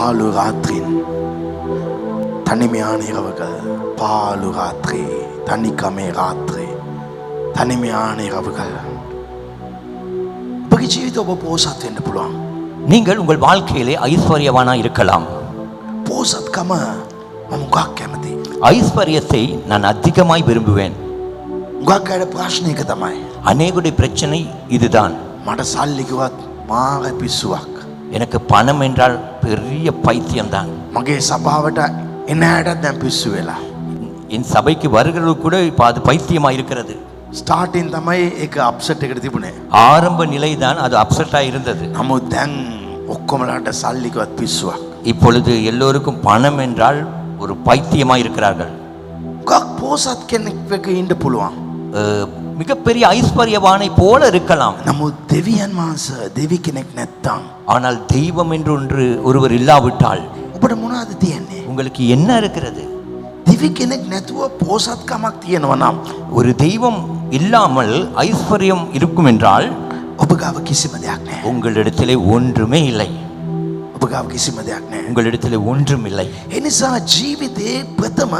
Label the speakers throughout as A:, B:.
A: පාළු රාත්‍රීන් තනිමයාන இரவுகள் පාළු රාත්‍රී තනිකමේ රාත්‍රී තනිමයාන இரவுகள் ඔබගේ ජීවිතය ඔබ පෝසත් වෙන්න පුළුවන්.
B: நீங்கள் உங்கள் வாழ்க்கையிலே ஐஸ்வர்யவானா இருக்கலாம்.
A: පෝසත්කම මම ගොඩක් කැමති.
B: ஐஸ்வர்யத்தை நான் அதிகமாய் விரும்புவேன்.
A: ගොඩක් අයට ප්‍රශ්න එක තමයි.
B: அநேகருடைய பிரச்சனை இதுதான்.
A: මට සල්ලි කිව්වත් මාර පිස්සුවක්.
B: எனக்கு பணம் என்றால் பெரிய பைத்தியம்தான்.
A: මගේ සභාවට එන හැටත් දැන් පිස්සු වෙලා.
B: என் சபைக்கு வருகிறது கூட இப்போ அது பைத்தியமா இருக்கிறது.
A: ස්ටාර්ටින් තමයි ඒක අප්සෙට් එකට තිබුණේ.
B: ஆரம்ப நிலை தான் அது அப்செட்டா இருந்தது.
A: නමුත් දැන් ඔක්කොමලාට සල්ලි කිව්වත් පිස්සුවක්.
B: இப்பொழுது எல்லோருக்கும் பணம் என்றால் ஒரு பைத்தியமா இருக்கிறார்கள்.
A: ගොඩක් පෝසත් කෙනෙක් ඉන්න පුළුවන්.
B: மிகப்பெரிய ஐஸ்வர்யவானை போல இருக்கலாம்.
A: නමුත් දෙවියන් වහන්සේ දෙවි කෙනෙක් නැත්තම්
B: ஆனால் தெய்வம் என்று ஒருவர் இல்லாவிட்டால்
A: ඔබට මොනවද තියෙන්නේ?
B: உங்களுக்கு என்ன இருக்கிறது?
A: දෙවි කෙනෙක් නැතුව පෝසත්කමක් තියෙනවා නම්
B: ஒரு தெய்வம் இல்லாமல் ஐஸ்வர்யம் இருக்கும் என்றால்
A: ඔබ ගාව කිසිම දෙයක් නැහැ.
B: உங்களிடத்திலே ஒன்றுமே இல்லை.
A: ඔබ ගාව කිසිම දෙයක් නැහැ.
B: உங்களிடத்திலே ஒன்றும் இல்லை.
A: ඒ නිසා ජීවිතේ ප්‍රථම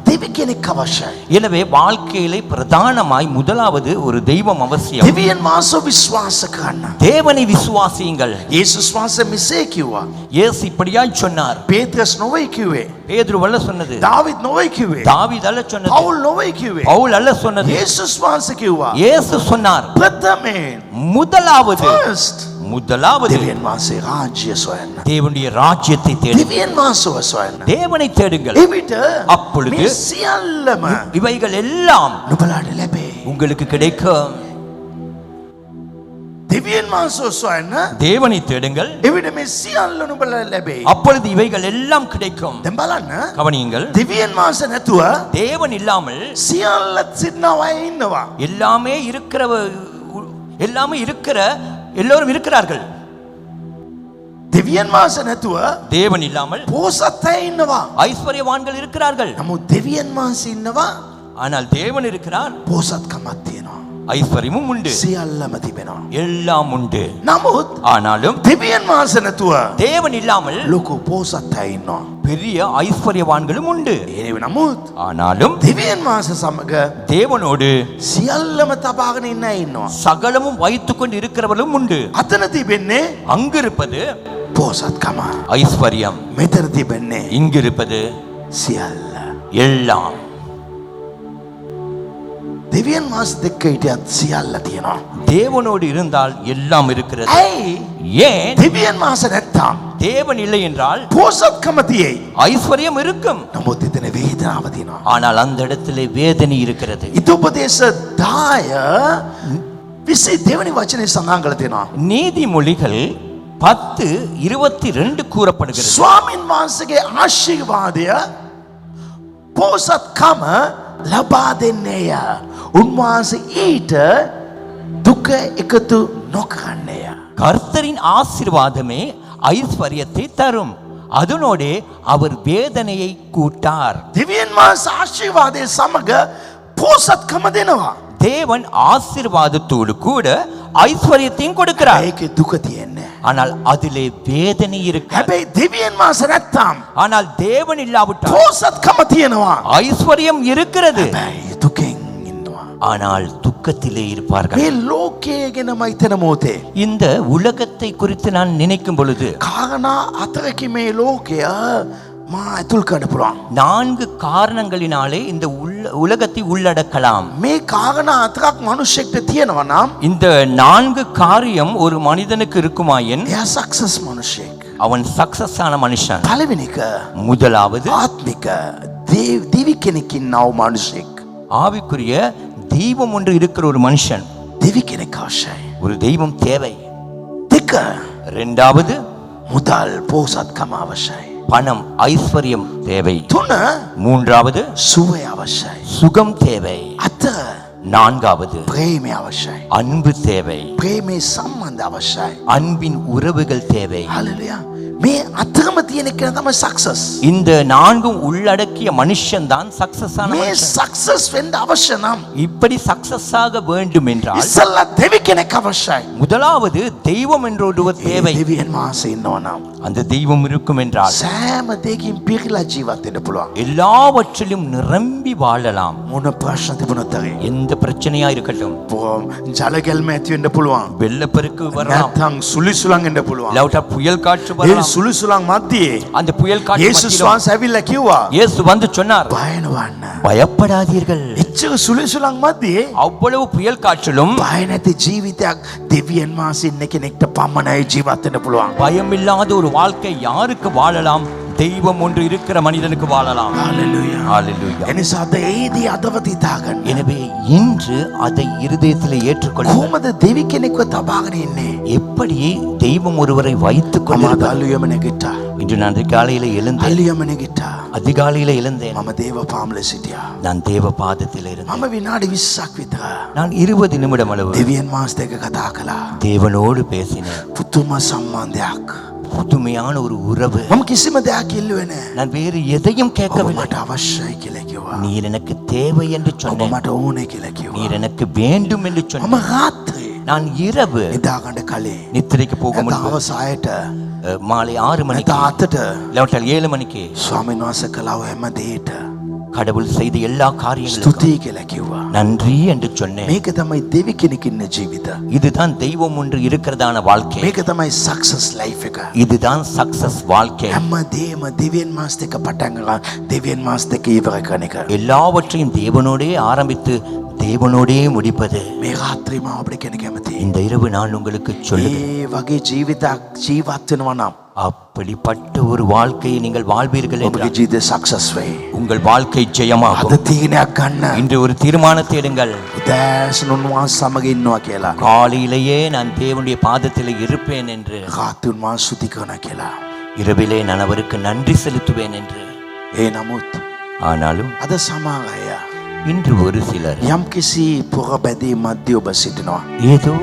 A: දෙවි කෙනෙක් අවශ්‍යයි.
B: எனவே வாழ்க்கையிலே பிரதானமாய் முதலாவது ஒரு தெய்வம் அவசியம்.
A: දෙවියන් වහන්සේ විශ්වාස කරන්න.
B: தேவனை விசுவாசியுங்கள்.
A: යේසුස් වහන්සේ මෙසේ කිව්වා.
B: இயேசு இப்படியாய் சொன்னார்.
A: පේත්‍රස් නොවේ කිව්වේ.
B: பேதுரு அல்ல சொன்னது.
A: දාවිද් නොවේ කිව්වේ.
B: தாவீது அல்ல சொன்னது.
A: පවුල් නොවේ කිව්වේ.
B: பவுல் அல்ல சொன்னது.
A: යේසුස් වහන්සේ කිව්වා.
B: இயேசு சொன்னார்.
A: ප්‍රථමයෙන්
B: முதலாவது
A: දෙවියන් වහන්සේ රාජ්‍ය සොයන්න.
B: தேவனுடைய ராஜ்யத்தை தேடுங்கள்.
A: දෙවියන් වහන්සේව සොයන්න.
B: தேவனை தேடுங்கள்.
A: එවිට
B: அப்பொழுது
A: මේ සියල්ලම
B: இவைகள் எல்லாம்
A: නුඹලාට ලැබේ.
B: உங்களுக்கு கிடைக்கும்.
A: දෙවියන් වහන්සේව සොයන්න.
B: தேவனை தேடுங்கள்.
A: එවිට මේ සියල්ල නුඹලාට ලැබේ.
B: அப்பொழுது இவைகள் எல்லாம் கிடைக்கும்.
A: දැන් බලන්න.
B: கவனியுங்கள்.
A: දෙවියන් වහන්සේ නැතුව
B: தேவன் இல்லாமல்
A: සියල්ලත් සිටින අය ඉන්නවා.
B: எல்லாமே இருக்கிற எல்லோரும் இருக்கிறார்கள்.
A: දෙවියන් වහන්සේ නැතුව
B: தேவன் இல்லாமல்
A: පෝසත් අය ඉන්නවා.
B: ஐஸ்வர்யவான்கள் இருக்கிறார்கள்.
A: නමුත් දෙවියන් වහන්සේ ඉන්නවා.
B: ஆனால் தேவன் இருக்கிறார்.
A: පෝසත්කමක් තියෙනවා.
B: ஐஸ்வர்யமும் உண்டு.
A: සියල්ලම තිබෙනවා.
B: எல்லாம் உண்டு.
A: නමුත්
B: ஆனாலும்
A: දෙවියන් වහන්සේ නැතුව
B: தேவன் இல்லாமல்
A: ලොකු පෝසත් අය ඉන්නවා.
B: பெரிய ஐஸ்வர்யவான்களும் உண்டு.
A: ඒ නමුත්
B: ஆனாலும்
A: දෙවියන් වහන්සේ සමග
B: தேவனோடு
A: සියල්ලම තබාගෙන ඉන්න අය ඉන්නවා.
B: சகலமும் வைத்துக் கொண்டு இருக்கிறவர்களும் உண்டு.
A: අතන තිබෙන්නේ
B: அங்கிருப்பது
A: පෝසත්කම.
B: ஐஸ்வர்யம்.
A: මෙතන තිබෙන්නේ
B: இங்கிருப்பது
A: සියල්ල.
B: எல்லாம்.
A: දෙවියන් වහන්සේ දෙක්ක හිටියත් සියල්ල තියෙනවා.
B: தேவனோடு இருந்தால் எல்லாம் இருக்கிறது.
A: ඇයි?
B: ஏன்?
A: දෙවියන් වහන්සේ නැත්තම්
B: தேவன் இல்லை என்றால்
A: පෝසත්කම තියෙයි.
B: ஐஸ்வர்யம் இருக்கும்.
A: නමුත් එතන වේදනාව තියෙනවා.
B: ஆனால் அந்த இடத்திலே வேதனை இருக்கிறது.
A: ඉතෝපදේශ 10 20 දෙවෙනි වචනේ සඳහන් කරලා තියෙනවා.
B: நீதிமொழிகள் 10:22 கூறப்படுகிறது.
A: ස්වාමින් වහන්සේගේ ආශිර්වාදය පෝසත්කම ලබා දෙන්නේය. උන්වහන්සේ ඊට දුක එකතු නොකරන්නේය.
B: கர்த்தரின் ஆசீர்வாதமே ஐஸ்வர்யத்தை தரும். அதனோடே அவர் வேதனையை கூட்டார்.
A: දෙවියන් වහන්සේ ආශිර්වාදයේ සමග පෝසත්කම දෙනවා.
B: தேவன் ஆசீர்வாதத்தோடு கூட ஐஸ்வர்யத்தையும் கொடுக்கிறார்.
A: ඒකේ දුක තියෙන්නේ.
B: ஆனால் அதிலே வேதனை இருக்கு.
A: හැබැයි දෙවියන් වහන්සේ නැත්තම්
B: ஆனால் தேவன் இல்லாவிட்டால்
A: පෝසත්කම තියෙනවා.
B: ஐஸ்வர்யம் இருக்கிறது.
A: හැබැයි දුකෙන් ඉන්නවා.
B: ஆனால் துக்கத்திலே இருப்பார்கள்.
A: මේ ලෝකයේ ගැනම හිතන මොහොතේ
B: இந்த உலகத்தை குறித்து நான் நினைக்கும் பொழுது
A: කාරණා හතරකින් මේ ලෝකය මා ඇතුල් කරන්න පුළුවන්.
B: 4 காரணங்களினாலே இந்த உலகத்தை உள்ளடக்கலாம்.
A: මේ කාරණා හතරක් මිනිස්සෙක්ට තියෙනවා නම්
B: இந்த 4 காரியம் ஒரு மனிதனுக்கு இருக்குமாயின்
A: එයා සක්සස් මිනිසෙක්.
B: அவன் சக்சஸ் ஆன மனுஷன்.
A: පළවෙනි එක
B: முதலாவது
A: ආත්මික දිවි කෙනෙක් ඉන්නව මිනිසෙක්.
B: ஆவிக்குரிய தெய்வம் ஒன்று இருக்கிற ஒரு மனுஷன்.
A: දිවි කෙනෙක් අවශ්‍යයි.
B: ஒரு தெய்வம் தேவை.
A: දෙක
B: இரண்டாவது
A: මුදල් පෝසත්කම අවශ්‍යයි.
B: பணம் ஐஸ்வர்யம் தேவை.
A: 3
B: மூன்றாவது
A: සුවය අවශ්‍යයි.
B: சுகம் தேவை.
A: 4
B: நான்காவது
A: ප්‍රේමය අවශ්‍යයි.
B: அன்பு தேவை.
A: ප්‍රේමේ සම්බන්ධ අවශ්‍යයි.
B: அன்பின் உறவுகள் தேவை.
A: හලෙලුයා. මේ අතරම තියෙන කෙනා තමයි සක්සස්.
B: இந்த நான்கும் உள்ளடக்கிய மனுஷன் தான் சக்சஸ் ஆன
A: මේ
B: மனுஷன்.
A: සක්සස් වෙන්න අවශ්‍ය නම්
B: இப்படி சக்சஸ் ஆக வேண்டும் என்றால்
A: ඉස්සල්ලා දෙවි කෙනෙක් අවශ්‍යයි.
B: முதலாவது தெய்வம் என்ற ஒருவர்
A: ඒ
B: தேவை.
A: දෙවියන් වහන්සේ ඉන්නවා නම්
B: அந்த தெய்வம் இருக்கும் என்றால்
A: සෑම දෙයකින් පිරීලා ජීවත් වෙන්න පුළුවන්.
B: எல்லாவற்றிலும் நிரம்பி வாழலாம்.
A: මොන ප්‍රශ්න තිබුණත් හරි
B: எந்த பிரச்சனையா இருக்கட்டும்,
A: ජල ගැල්ම ඇති වෙන්න පුළුවන්.
B: வெள்ளப்பெருக்கு வரலாம்,
A: නැත්නම් සුලිසුලන් එන්න පුළුවන්.
B: இல்லாவிட்டா புயல் காற்று
A: ඒ
B: வரலாம்.
A: සුලිසුලන් මැද්දේ
B: அந்த புயல் காற்று
A: යේසුස්
B: மத்தியிலும்
A: වහන්සේ ඇවිල්ලා කිව්වා
B: இயேசு வந்து சொன்னார்,
A: බය වෙනවන්න.
B: பயப்படாதீர்கள்.
A: එච්චර සුලිසුලන් මැද්දේ
B: அவ்வளவு புயல் காற்றிலும்
A: බය නැති ජීවිතයක් දෙවියන් වහන්සේ ඉන්න කෙනෙක්ට පමණයි ජීවත් වෙන්න පුළුවන්.
B: பயமில்லாத ஒரு வாழ்க்கை யாருக்கு வாழலாம்? தெய்வம் ஒன்று இருக்கிற மனிதனுக்கு வாழலாம்.
A: හalleluya.
B: ஹalleluya.
A: එනිසා අද ඒදී අදවති තාගන්න.
B: எனவே இன்று அதை இருதயத்தில் ஏற்றுக்கொள்ள
A: කොහොමද දෙවි කෙනෙක්ව තබාගෙන ඉන්නේ?
B: எப்படி தெய்வம் ஒருவரை வைத்துக்
A: මම
B: கொண்டிருக்கிறார்?
A: අලුයම නැගිට්ටා.
B: இன்று நான் அதிகாலையில எழுந்தேன்.
A: අලුයම නැගිට්ටා.
B: அதிகாலையில எழுந்தேன்.
A: මම දේව පාමුල සිටියා.
B: நான் தேவ பாதத்தில் இருந்தேன்.
A: මම විනාඩි 20ක් විතර
B: நான் 20 நிமிடம் அளவு
A: දෙවියන් වහන්සේත් එක්ක කතා කළා.
B: தேவனோடு பேசினேன்.
A: පුදුම සම්බන්ධයක්.
B: புதுமையான ஒரு உறவு.
A: මම කිසිම දෙයක් ඉල්ලුවේ නැහැ.
B: நான் வேறு எதையும்
A: ඔබ
B: கேட்கவில்லை.
A: මට අවශ්‍යයි කියලා කිව්වා.
B: நீர் எனக்கு தேவை என்று
A: ඔබ
B: சொன்னேன்.
A: මට ඕනේ කියලා කිව්වා.
B: நீர் எனக்கு வேண்டும் என்று
A: මම
B: சொன்னேன்.
A: රාත්‍රී
B: நான் இரவு
A: නිදාගන්න කලින්
B: நித்திரைக்கு போக
A: නැත්නම්
B: முன்பு
A: හවස 6ට
B: மாலை 6 மணிக்கு
A: නැත්නම් 8ට
B: இல்லாவிட்டால் 7 மணிக்கு
A: ස්වාමීන් වහන්සේ කළා හැම දෙයකට
B: கடவுள் செய்த எல்லா காரியங்களுக்கும்
A: ස්තුතියි කියලා කිව්වා.
B: நன்றி என்று சொன்னேன்.
A: මේක තමයි දෙවි කෙනෙක් ඉන්න ජීවිත.
B: இதுதான் தெய்வம் ஒன்று இருக்கிறதான வாழ்க்கை.
A: මේක තමයි සක්සස් ලයිෆ් එක.
B: இதுதான் சக்சஸ் வாழ்க்கை.
A: හැම දෙයක්ම දෙවියන් වහන්සේත් එක්ක පටන් ගන්න දෙවියන් වහන්සේත් එක්ක ඉවර කරන එක.
B: எல்லாவற்றையும் தேவனோடே ஆரம்பித்து தேவனோடே முடிப்பது.
A: මේ රාත්‍රී මම අපිට කෙනෙක් කැමතියි.
B: இந்த இரவு நான் உங்களுக்கு சொல்லுகிறேன்,
A: ඒ වගේ ජීවිතයක් ජීවත් වෙනවා නම්
B: அப்படிப்பட்ட ஒரு வாழ்க்கையை நீங்கள் வாழ்வீர்கள்
A: ඔබගේ
B: என்றால்
A: ජීවිතය සක්සස් වෙයි.
B: உங்கள் வாழ்க்கை ஜெயமாகும்.
A: අද තීරණයක් ගන්න.
B: இன்று ஒரு தீர்மானத்தை எடுங்கள்.
A: උදෑසන උන්වහන්සේ සමග ඉන්නවා කියලා.
B: காலையிலேயே நான் தேவனுடைய பாதத்தில் இருப்பேன் என்று,
A: රාත්‍රී උන්වහන්සේ ස්තුති කරනවා කියලා.
B: இரவிலே நான் அவருக்கு நன்றி செலுத்துவேன் என்று.
A: ඒ නමුත්
B: ஆனாலும்
A: අද සමහර අය
B: இன்று ஒரு சிலர்
A: යම්කිසි පුරබැදී මැද්දේ ඔබ සිටිනවා.
B: ஏதோ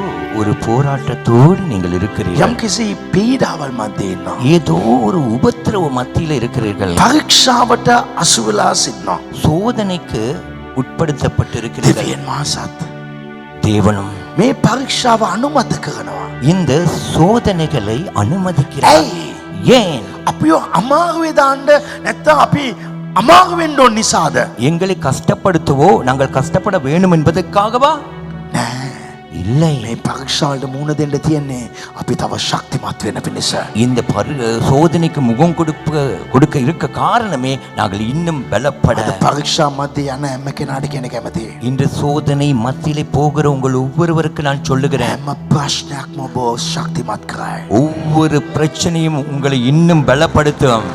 B: ஒரு போராட்டத்தோடு நீங்கள் இருக்கிறீர்கள்.
A: යම්කිසි පීඩාවල් මැද්දේ ඉන්නවා.
B: ஏதோ ஒரு உபத்திரவ மத்தியில் இருக்கிறீர்கள்.
A: පරීක්ෂාවට අසු වෙලා සිටිනවා.
B: சோதனைக்கு உட்படுத்தப்பட்டிருக்கிறீர்கள்.
A: දෙවියන් වහන්සේත්
B: தேவனும்
A: මේ පරීක්ෂාව අනුමත කරනවා.
B: இந்த சோதனைகளை அனுமதிக்கிறார்.
A: ඇයි?
B: ஏன்?
A: අපිව අමාරුවේ දාන්න නැත්නම් අපි අමාරු වෙන්න ඕන නිසාද?
B: எங்களை கஷ்டப்படுத்தவோ நாங்கள் கஷ்டப்பட வேண்டும் என்பதற்காகவா?
A: නෑ.
B: இல்லை.
A: මේ පරීක්ෂාවලට මුහුණ දෙන්න තියෙන්නේ අපි තව ශක්තිමත් වෙන පිණිස.
B: இந்த சோதனைக்கு முகம் கொடுக்க இருக்க காரணமே நாங்கள் இன்னும் பலப்பட.
A: අද පරීක්ෂා මැද්දේ යන හැම කෙනාට කියන කැමතියි.
B: இந்த சோதனை மத்தியிலே போகிற உங்கள் ஒவ்வொருவருக்கு நான் சொல்லுகிறேன்,
A: හැම ප්‍රශ්නයක්ම ඔබ ශක්තිමත් කරයි.
B: ஒவ்வொரு பிரச்சனையும் உங்களை இன்னும் பலப்படுத்தும்.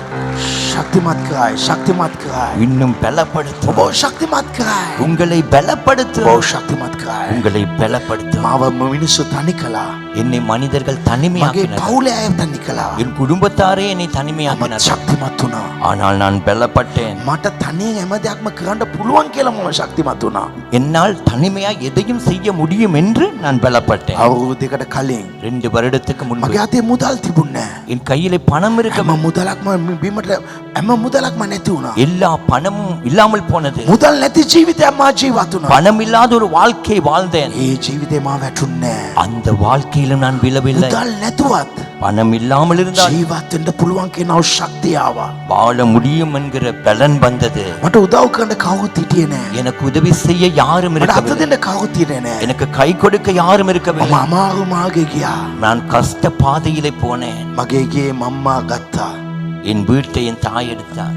A: ශක්තිමත් කරයි. ශක්තිමත් කරයි.
B: இன்னும் பலப்படுத்தும்.
A: ඔබ ශක්තිමත් කරයි.
B: உங்களை
A: ඔබ
B: பலப்படுத்தும்.
A: ශක්තිමත් කරයි.
B: உங்களை பலப்படுத்தும்.
A: මාව මිනිස්සු තනි කළා.
B: என்னை மனிதர்கள்
A: මගේ
B: தனிமையாக்கினர்.
A: පවුලේ අය තනි කළා.
B: என் குடும்பத்தாரே என்னை
A: මම
B: தனிமையாக்கினர்.
A: ශක්තිමත් වුණා.
B: ஆனால் நான் பலப்பட்டேன்.
A: මට තනියෙන් හැම දෙයක්ම කරන්න පුළුවන් කියලා මම ශක්තිමත් වුණා.
B: என்னால் தனிமையா எதையும் செய்ய முடியும் என்று நான் பலப்பட்டேன்.
A: අවුරුදු දෙකට කලින්
B: 2 வருடத்துக்கு முன்பு
A: මගේ අතේ මුදල් තිබුණේ නැහැ.
B: என் கையிலே பணம் இருக்க
A: හැම මුදලක්ම බිමට හැම මුදලක්ම නැති වුණා.
B: எல்லா பணமும் இல்லாமல் போனது.
A: මුදල් නැති ජීවිතයක් මා ජීවත් වුණා.
B: பணம் இல்லாத ஒரு வாழ்க்கை வாழ்ந்தேன்.
A: ඒ ජීවිතේ මා වැටුන්නේ නැහැ.
B: அந்த வாழ்க்கையிலும் நான் விழவில்லை.
A: මුදල් නැතුවත්
B: பணம் இல்லாமல் இருந்தால்
A: ජීවත් වෙන්න පුළුවන් කියන ශක්තිය ආවා.
B: வாழ முடியும் என்கிற பலன் வந்தது.
A: මට උදව් කරන්න කවුරුත් හිටියේ නැහැ.
B: எனக்கு உதவி செய்ய யாரும்
A: මට අත
B: இருக்கவில்லை.
A: දෙන්න කවුරුත් හිටියේ නැහැ.
B: எனக்கு கை கொடுக்க யாரும்
A: මම
B: இருக்கவில்லை.
A: අමාරු මාර්ගේ ගියා.
B: நான் கஷ்ட பாதையிலே போனேன்.
A: මගේ ගේ මම්මා ගත්තා.
B: என் வீட்டை என் தாய் எடுத்தார்.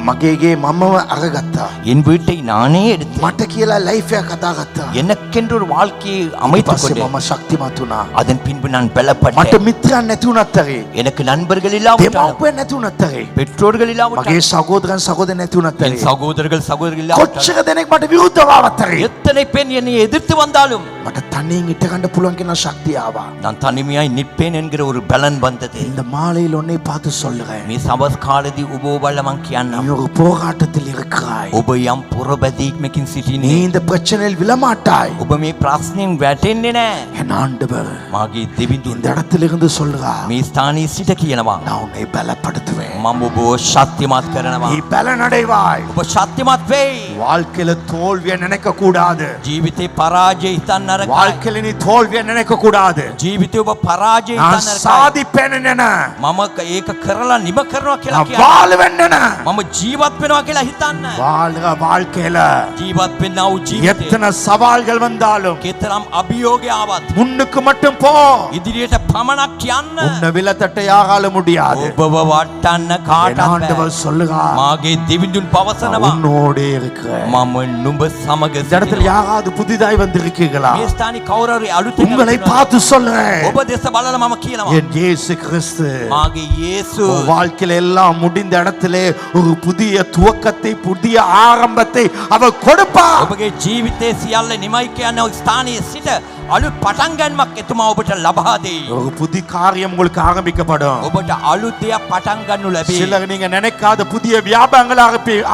A: මගේ ගේ මම්මව අරගත්තා.
B: என் வீட்டை நானே எடுத்தேன்.
A: මට කියලා ලයිෆ් එකක් හදාගත්තා.
B: எனக்கென்று ஒரு வாழ்க்கையை அமைத்துக்
A: ඊපස්සේ
B: கொண்டேன்.
A: මම ශක්තිමත් වුණා.
B: அதன் பின்பு நான்
A: මට
B: பலப்பட்டேன்.
A: මිත්‍රයන් නැති වුණත් ඇරේ.
B: எனக்கு நண்பர்கள் இல்லாவிட்டாலும்,
A: දෙමව්පියන් නැති වුණත් ඇරේ.
B: பெற்றோர்கள் இல்லாவிட்டாலும்,
A: මගේ සහෝදරයන් සහෝදරයන් නැති වුණත්
B: என்
A: ඇරේ.
B: சகோதரர்கள் சகோதரிகள் இல்லாவிட்டாலும்,
A: කොච්චර දෙනෙක් මට විරුද්ධව ආවත් ඇරේ.
B: எத்தனை பேர் என்னை எதிர்த்து வந்தாலும்
A: මට තනියෙන් ඉට ගන්න පුළුවන් කියන ශක්තිය ආවා.
B: நான் தனிமையாய் நிற்பேன் என்கிற ஒரு பலன் வந்தது.
A: இந்த மாலையில் உன்னை பார்த்து சொல்லுகிறேன்.
B: මේ සවස් කාලෙදී ඔබ බලමන් කියන්නම්.
A: நீ ஒரு போராட்டத்தில் இருக்கிறாய்.
B: ඔබ යම් පුරබැදීමකින් සිටින
A: நீ இந்த பிரச்சனையில் விழமாட்டாய்.
B: ඔබ මේ ප්‍රශ්නෙන් වැටෙන්නේ නැහැ.
A: என் ஆண்டவர்
B: මාගේ දෙවිඳුන්
A: இந்த இடத்திலிருந்து சொல்றா,
B: මේ ස්ථානයේ සිට කියනවා
A: நான் உன்னை பலப்படுத்துவேன்.
B: මම ඔබව ශක්තිමත් කරනවා.
A: நீ பலனடைவாய்.
B: ඔබ ශක්තිමත් වෙයි.
A: வாழ்க்கையில தோல்வியை நினைக்க கூடாது.
B: ජීවිතේ පරාජය හිතන්න නරකයි.
A: வாழ்க்கையில நீ தோல்வியை நினைக்க கூடாது.
B: ජීවිතේ ඔබ පරාජය
A: நான்
B: හිතන්න නරකයි.
A: சாதிப்பேன் என,
B: මම ඒක කරලා නිම කරනවා කියලා
A: நான்
B: කියන්න.
A: வாழ்வேன் என.
B: මම ජීවත් වෙනවා කියලා හිතන්න.
A: வாழ்ற வாழ்க்கையில
B: ජීවත් වෙන්නා වූ ජීවිතේ
A: எத்தனை சவால்கள் வந்தாலும்
B: කෙතරම් අභියෝගය ආවත්
A: முன்னுக்கு மட்டும் போ.
B: ඉදිරියට පමණක් යන්න.
A: உன்னை விலத்தட்ட யாரால முடியாது.
B: ඔබව වටන්න
A: என்
B: කාටවත් බෑ.
A: ஆண்டவர் சொல்லுகா,
B: මාගේ දෙවිඳුන් පවසනවා
A: உன்னோடே இருக்கிறேன்.
B: මම නුඹ සමග
A: இந்த இடத்துல
B: සිටිනවා.
A: யாராவது புதிதாய் வந்திருக்கீங்களா?
B: මේ ස්ථානේ කවුරුහරි අලුතෙන්
A: உங்களை
B: ඇවිත්
A: பார்த்து சொல்றேன்,
B: ඔබ දෙස බලලා මම කියනවා
A: என் இயேசு கிறிஸ்து
B: මාගේ යේසු
A: உன் வாழ்க்கையில எல்லாம் முடிந்த இடத்திலே ஒரு புதிய துவக்கத்தை, புதிய ஆரம்பத்தை அவர் கொடுப்பார்.
B: ඔබගේ ජීවිතයේ සියල්ල නිමයි කියන ස්ථානයේ සිට අලුත් පටන් ගන්නමක් එතුමා ඔබට ලබා දෙයි.
A: ஒரு புதிய காரியம் உங்களுக்கு ஆரம்பிக்கப்படும்.
B: ඔබට අලුත් දෙයක් පටන් ගන්නු ලැබේ.
A: சிலர் நீங்க நினைக்காத புதிய வியாபாரங்களை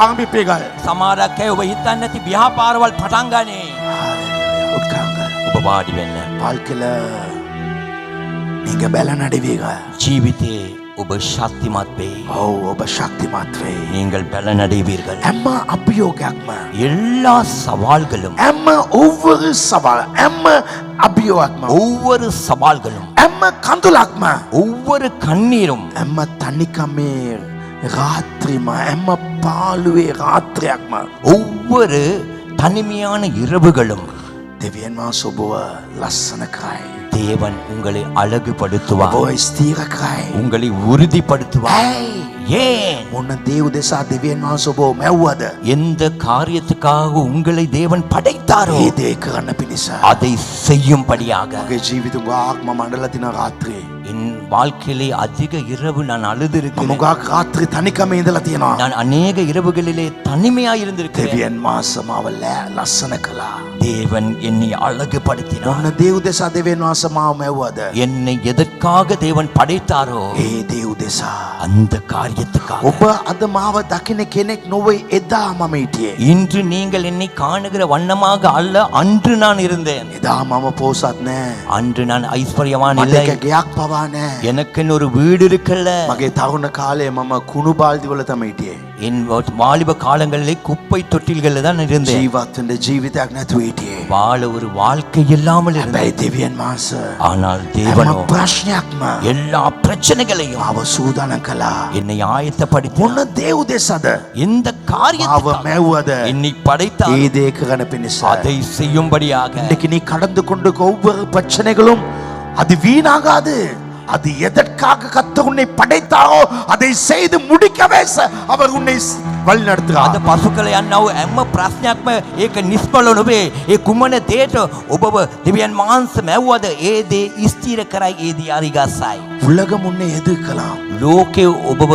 A: ஆரம்பிப்பீர்கள்.
B: සමහරක් අය ඔබ හිතන්නේ නැති ව්‍යාපාරවල් පටන් ගන්නේ.
A: உட்காருங்க.
B: ඔබ වාඩි වෙන්න.
A: வாழ்க்கையில நீங்க பலனடைவீங்க.
B: ජීවිතේ ඔබ ශක්තිමත් වෙයි.
A: ஓ, ඔබ ශක්තිමත් වෙයි.
B: நீங்கள் பலனடைவீர்கள்.
A: හැම අභියෝගයක්ම,
B: எல்லா சவால்களும்
A: හැම ஒவ்வொரு சவால், හැම අභියෝගයක්ම,
B: ஒவ்வொரு சவால்களும்
A: හැම කඳුලක්ම,
B: ஒவ்வொரு கண்ணீரும்
A: හැම තනිකමේ රාත්‍රිම, හැම පාළුවේ රාත්‍රියක්ම
B: ஒவ்வொரு தனிமையான இரவுகளும்
A: දෙවියන් වහන්සේ ඔබව ලස්සන කරයි.
B: தேவன் உங்களை அழகுபடுத்துவார்.
A: ඔබව ස්ථීර කරයි.
B: உங்களை உறுதிப்படுத்துவார்.
A: ඇයි?
B: ஏன்
A: මොන දේව දෙසා දෙවියන් වහන්සේ ඔබව මැව්වද?
B: எந்த காரியத்துக்காக உங்களை தேவன் படைத்தாரோ
A: ඒ දේ කරන්න පිණිස.
B: அதை செய்யும்படியாக.
A: මගේ ජීවිත ගාක්ම මණ්ඩල දින රාත්‍රියේ
B: என் வாழ்க்கையிலே அதிக இரவு நான்
A: මම
B: அழுதிருக்கிறேன்.
A: ගාක් රාත්‍රී තනිකම ඉඳලා තියෙනවා.
B: நான் அநேக இரவுகளிலே தனிமையா இருந்திருக்கிறேன்.
A: දෙවියන් වහන්සේ මාව ලස්සන කළා.
B: தேவன் என்னை அழகுபடுத்தினார்.
A: මොන දේව දෙසා දෙවියන් වහන්සේ මාව මැව්වද?
B: என்னை எதற்காக தேவன் படைத்தாரோ
A: ඒ දේව දෙසා.
B: அந்த காரியத்துக்காக.
A: ඔබ අද මාව දකින්න කෙනෙක් නොවේ, එදා මම හිටියේ.
B: இன்று நீங்கள் என்னை காணுகிற வண்ணமாக அல்ல, அன்று நான் இருந்தேன்.
A: එදා මම පෝසත් නෑ.
B: அன்று நான் ஐஸ்வர்யவான்
A: මට
B: இல்லை.
A: එක ගයක් පවා නෑ.
B: எனக்குன்னு ஒரு வீடு இருக்கல்ல.
A: මගේ තරුණ කාලේ මම කුණු බාල්දි වල තමයි හිටියේ.
B: என் வாலிப காலங்களிலே குப்பை தொட்டில்களில் தான் இருந்தேன்.
A: ජීවත් වෙන්න ජීවිතයක් නැතුව හිටියේ.
B: வாழ ஒரு வாழ்க்கை இல்லாமல் இருந்தேன்.
A: හැබැයි දෙවියන් වහන්සේ
B: ஆனால்
A: හැම
B: தேவனோ
A: ප්‍රශ්නයක්ම
B: எல்லா பிரச்சனைகளையும்
A: මාව සූදානම් කළා.
B: என்னை ஆயத்தப்படுத்தி
A: මොන දේව දෙසද
B: எந்த
A: මාව
B: காரியத்தை
A: මැව්වද?
B: என்னை படைத்தார்
A: ඒ දේ කරන පිණිස.
B: அதை செய்யும்படியாக.
A: இன்னைக்கு நீ கடந்து கொண்டு ஒவ்வொரு பிரச்சனைகளும் அது வீணாகாது. அது எதற்காக கர்த்தர் உன்னை படைத்தாரோ அதை செய்து முடிக்கவே அவர் உன்னை வழி
B: අද
A: நடத்துகிறார்.
B: පසු කළ යන්නව හැම ප්‍රශ්නයක්ම ඒක නිෂ්ඵල නොවේ. ඒ කුමන දේට ඔබව දෙවියන් වහන්සේ මැව්වද ඒ දේ ස්ථිර කරයි, ඒ දේ අරිගසයි.
A: உலகம் உன்னை எதிர்க்கலாம்,
B: ලෝකේ ඔබව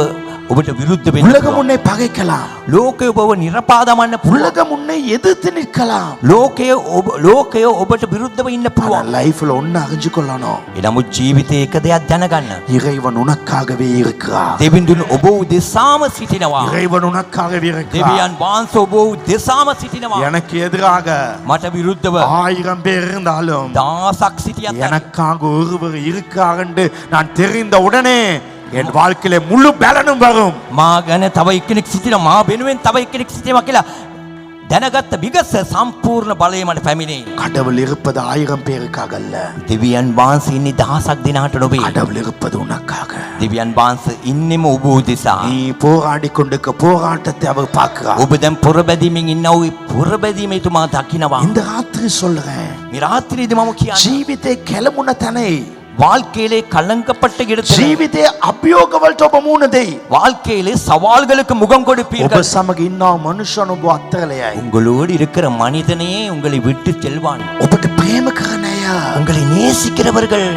B: ඔබට විරුද්ධ වෙන්න
A: உலகம்
B: පුළුවන්.
A: உன்னை பகைக்கலாம்,
B: ලෝකය ඔබව නිරපාදමන්න පුළුවන්.
A: உலகம் உன்னை எதிர்த்து நிற்கலாம்.
B: ලෝකය ඔබට විරුද්ධව ඉන්න
A: ஆனா
B: පුළුවන්.
A: லைஃப்ல ஒன்னு அறிஞ்சு கொள்ளணும்,
B: එනමුත් ජීවිතේ එක දෙයක් දැනගන්න.
A: இறைவன் உனக்காகவே இருக்கிறார்.
B: දෙවිඳුන් ඔබ උදෙසාම සිටිනවා.
A: இறைவன் உனக்காகவே இருக்கிறார்.
B: දෙවියන් වහන්සේ ඔබ උදෙසාම සිටිනවා.
A: எனக்கு எதிராக
B: මට විරුද්ධව
A: 1000 பேர் இருந்தாலும்
B: දහසක් සිටියත්
A: எனக்காக ஒருவர் இருக்கார் என்று நான் தெரிந்த உடனே என் வாழ்க்கையில முழு பலனும் வரும்.
B: මා ගැන තව එක්කෙනෙක් සිටිනවා, මා වෙනුවෙන් තව එක්කෙනෙක් සිටිනවා කියලා දැනගත්ත විගස සම්පූර්ණ බලය මට පැමිණේ.
A: கடவுள் இருப்பது 1000 பேருக்காக அல்ல,
B: දෙවියන් වහන්සේ ඉන්නේ දහසක් දිනාට නොවේ.
A: கடவுள் இருப்பது உனக்காக.
B: දෙවියන් වහන්සේ ඉන්නෙම ඔබ උදෙසා.
A: நீ போராடி கொண்டிருக்க போராட்டத்தை அவர் பார்க்கிறார்.
B: ඔබ දැන් පොරබැදීමෙන් ඉන්නව ඒ පොරබැදීම එතුමා දකිනවා.
A: இந்த ராத்திரி சொல்றேன்,
B: මේ රාත්‍රියේදී මම කියන්නේ
A: ජීවිතේ කෙලමුණ තැනේ,
B: வாழ்க்கையிலே கலங்கப்பட்ட இடத்தில்,
A: ජීවිතේ අභියෝගවලට ඔබ මුහුණ දෙයි.
B: வாழ்க்கையிலே சவால்களுக்கு முகம்
A: ඔබ
B: கொடுப்பீர்கள்.
A: සමග ඉන්නා මනුෂ්‍යන ඔබ අත්තරලයයි.
B: உங்களோடு இருக்கிற மனிதனையே உங்களை விட்டு செல்வான்.
A: ඔබට ප්‍රේම කරන අය
B: உங்களை நேசிக்கிறவர்கள்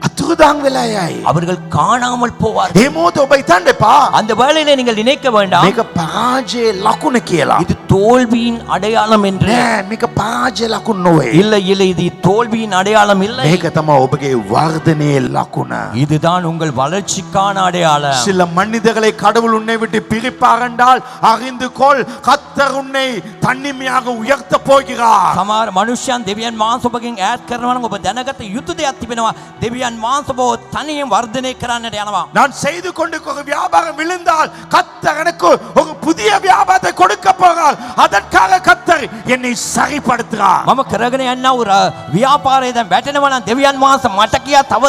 A: අතුරුදන් වෙලා යයි.
B: அவர்கள் காணாமல் போவார்.
A: ඒ මොහොත ඔබ හිතන්න එපා
B: அந்த வேளையிலே நீங்கள் நினைக்க வேண்டாம்
A: මේක පරාජයේ ලකුණ කියලා.
B: இது தோல்வியின் அடையாளம் என்று.
A: නෑ, මේක පරාජයේ ලකුණ නොවේ.
B: இல்லை இல்லை, இது தோல்வியின் அடையாளம் இல்லை.
A: මේක තමයි ඔබගේ වර්ධනයේ ලකුණ.
B: இதுதான் உங்கள் வளர்ச்சிக்கான அடையாளம்.
A: சில மனிதர்களை கடவுள் உன்னை விட்டு பிரிப்பார் என்றால் அறிந்து கொள், கர்த்தர் கர்த்தர் உன்னை தன்னிமையாக உயர்த்த போகிறார்.
B: සමහර මනුෂ්‍යයන් දෙවියන් වහන්සේ ඔබගෙන් ඈත් කරනවා නම් ඔබ දැනගත යුතු දෙයක් තිබෙනවා. දෙවියන් වහන්සේ ඔබ තනියෙන් වර්ධනය කරන්නට යනවා.
A: நான் செய்து கொண்டிருக்கிற வியாபாரம் விழுந்தால் கர்த்தர் எனக்கு ஒரு புதிய வியாபாரத்தை கொடுக்க போகிறார். அதற்காக கர்த்தர் என்னை சரிப்படுத்துகிறார்.
B: මම කරගෙන යනවා ව්‍යාපාරය දැන් වැටෙනවා නම් දෙවියන් වහන්සේ මට කියා තව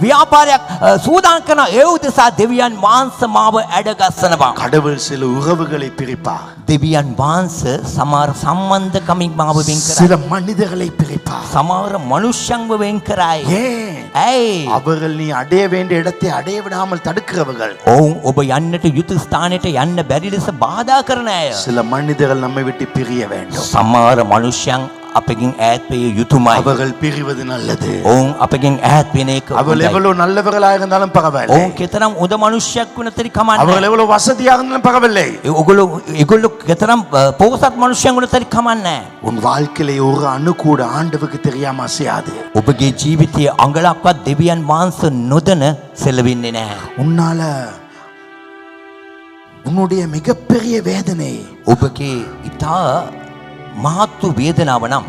B: ව්‍යාපාරයක් සූදානම් කරනවා. ඒ උදෙසා දෙවියන් වහන්සේ මාව ඇඩගස්සනවා.
A: கடவுள் சில உறவுகளை பிரிப்பார்.
B: දෙවියන් වහන්සේ සමහර සම්බන්ධකමින් මාව වෙන් කරයි.
A: சில மனிதர்களை பிரிப்பார்.
B: සමහර මනුෂ්‍යයන්ව වෙන් කරයි.
A: ஏன்?
B: ඇයි?
A: அவர்கள் நீ அடைய வேண்டிய இடத்தை அடைய விடாமல் தடுக்கிறவர்கள்.
B: ඔවුන් ඔබ යන්නට යුතු ස්ථානයට යන්න බැරි ලෙස බාධා කරන අය.
A: சில மனிதர்கள் நம்மை விட்டு பிரிய வேண்டும்.
B: සමහර මනුෂ්‍යයන් අපගෙන් ඈත් විය යුතුමයි.
A: அவர்கள் பிரிவது நல்லது.
B: ඔවුන් අපගෙන් ඈත් වෙන එක
A: அவர்கள்
B: හොඳයි.
A: எவ்வளவு நல்லவர்களாக இருந்தாலும் பரவாயில்லை.
B: ඔවුන් කෙතරම් හොඳ මනුෂ්‍යයෙක් වුණත් කමන්නේ.
A: அவர்கள் எவ்வளவு வசதியாக இருந்தாலும் பரவாயில்லை.
B: ඒගොල්ලෝ කෙතරම් පොහොසත් මනුෂ්‍යයන් වුණත් කමන්නේ.
A: உன் வாழ்க்கையில ஒரு அணு கூட ஆண்டவருக்கு தெரியாம அசையாது.
B: ඔබගේ ජීවිතයේ අඟලක්වත් දෙවියන් වහන්සේ නොදැන සෙලවෙන්නේ නැහැ.
A: உன்னால உன்னுடைய மிகப்பெரிய வேதனை
B: ඔබගේ ඉතා මහත් වේදනාව නම්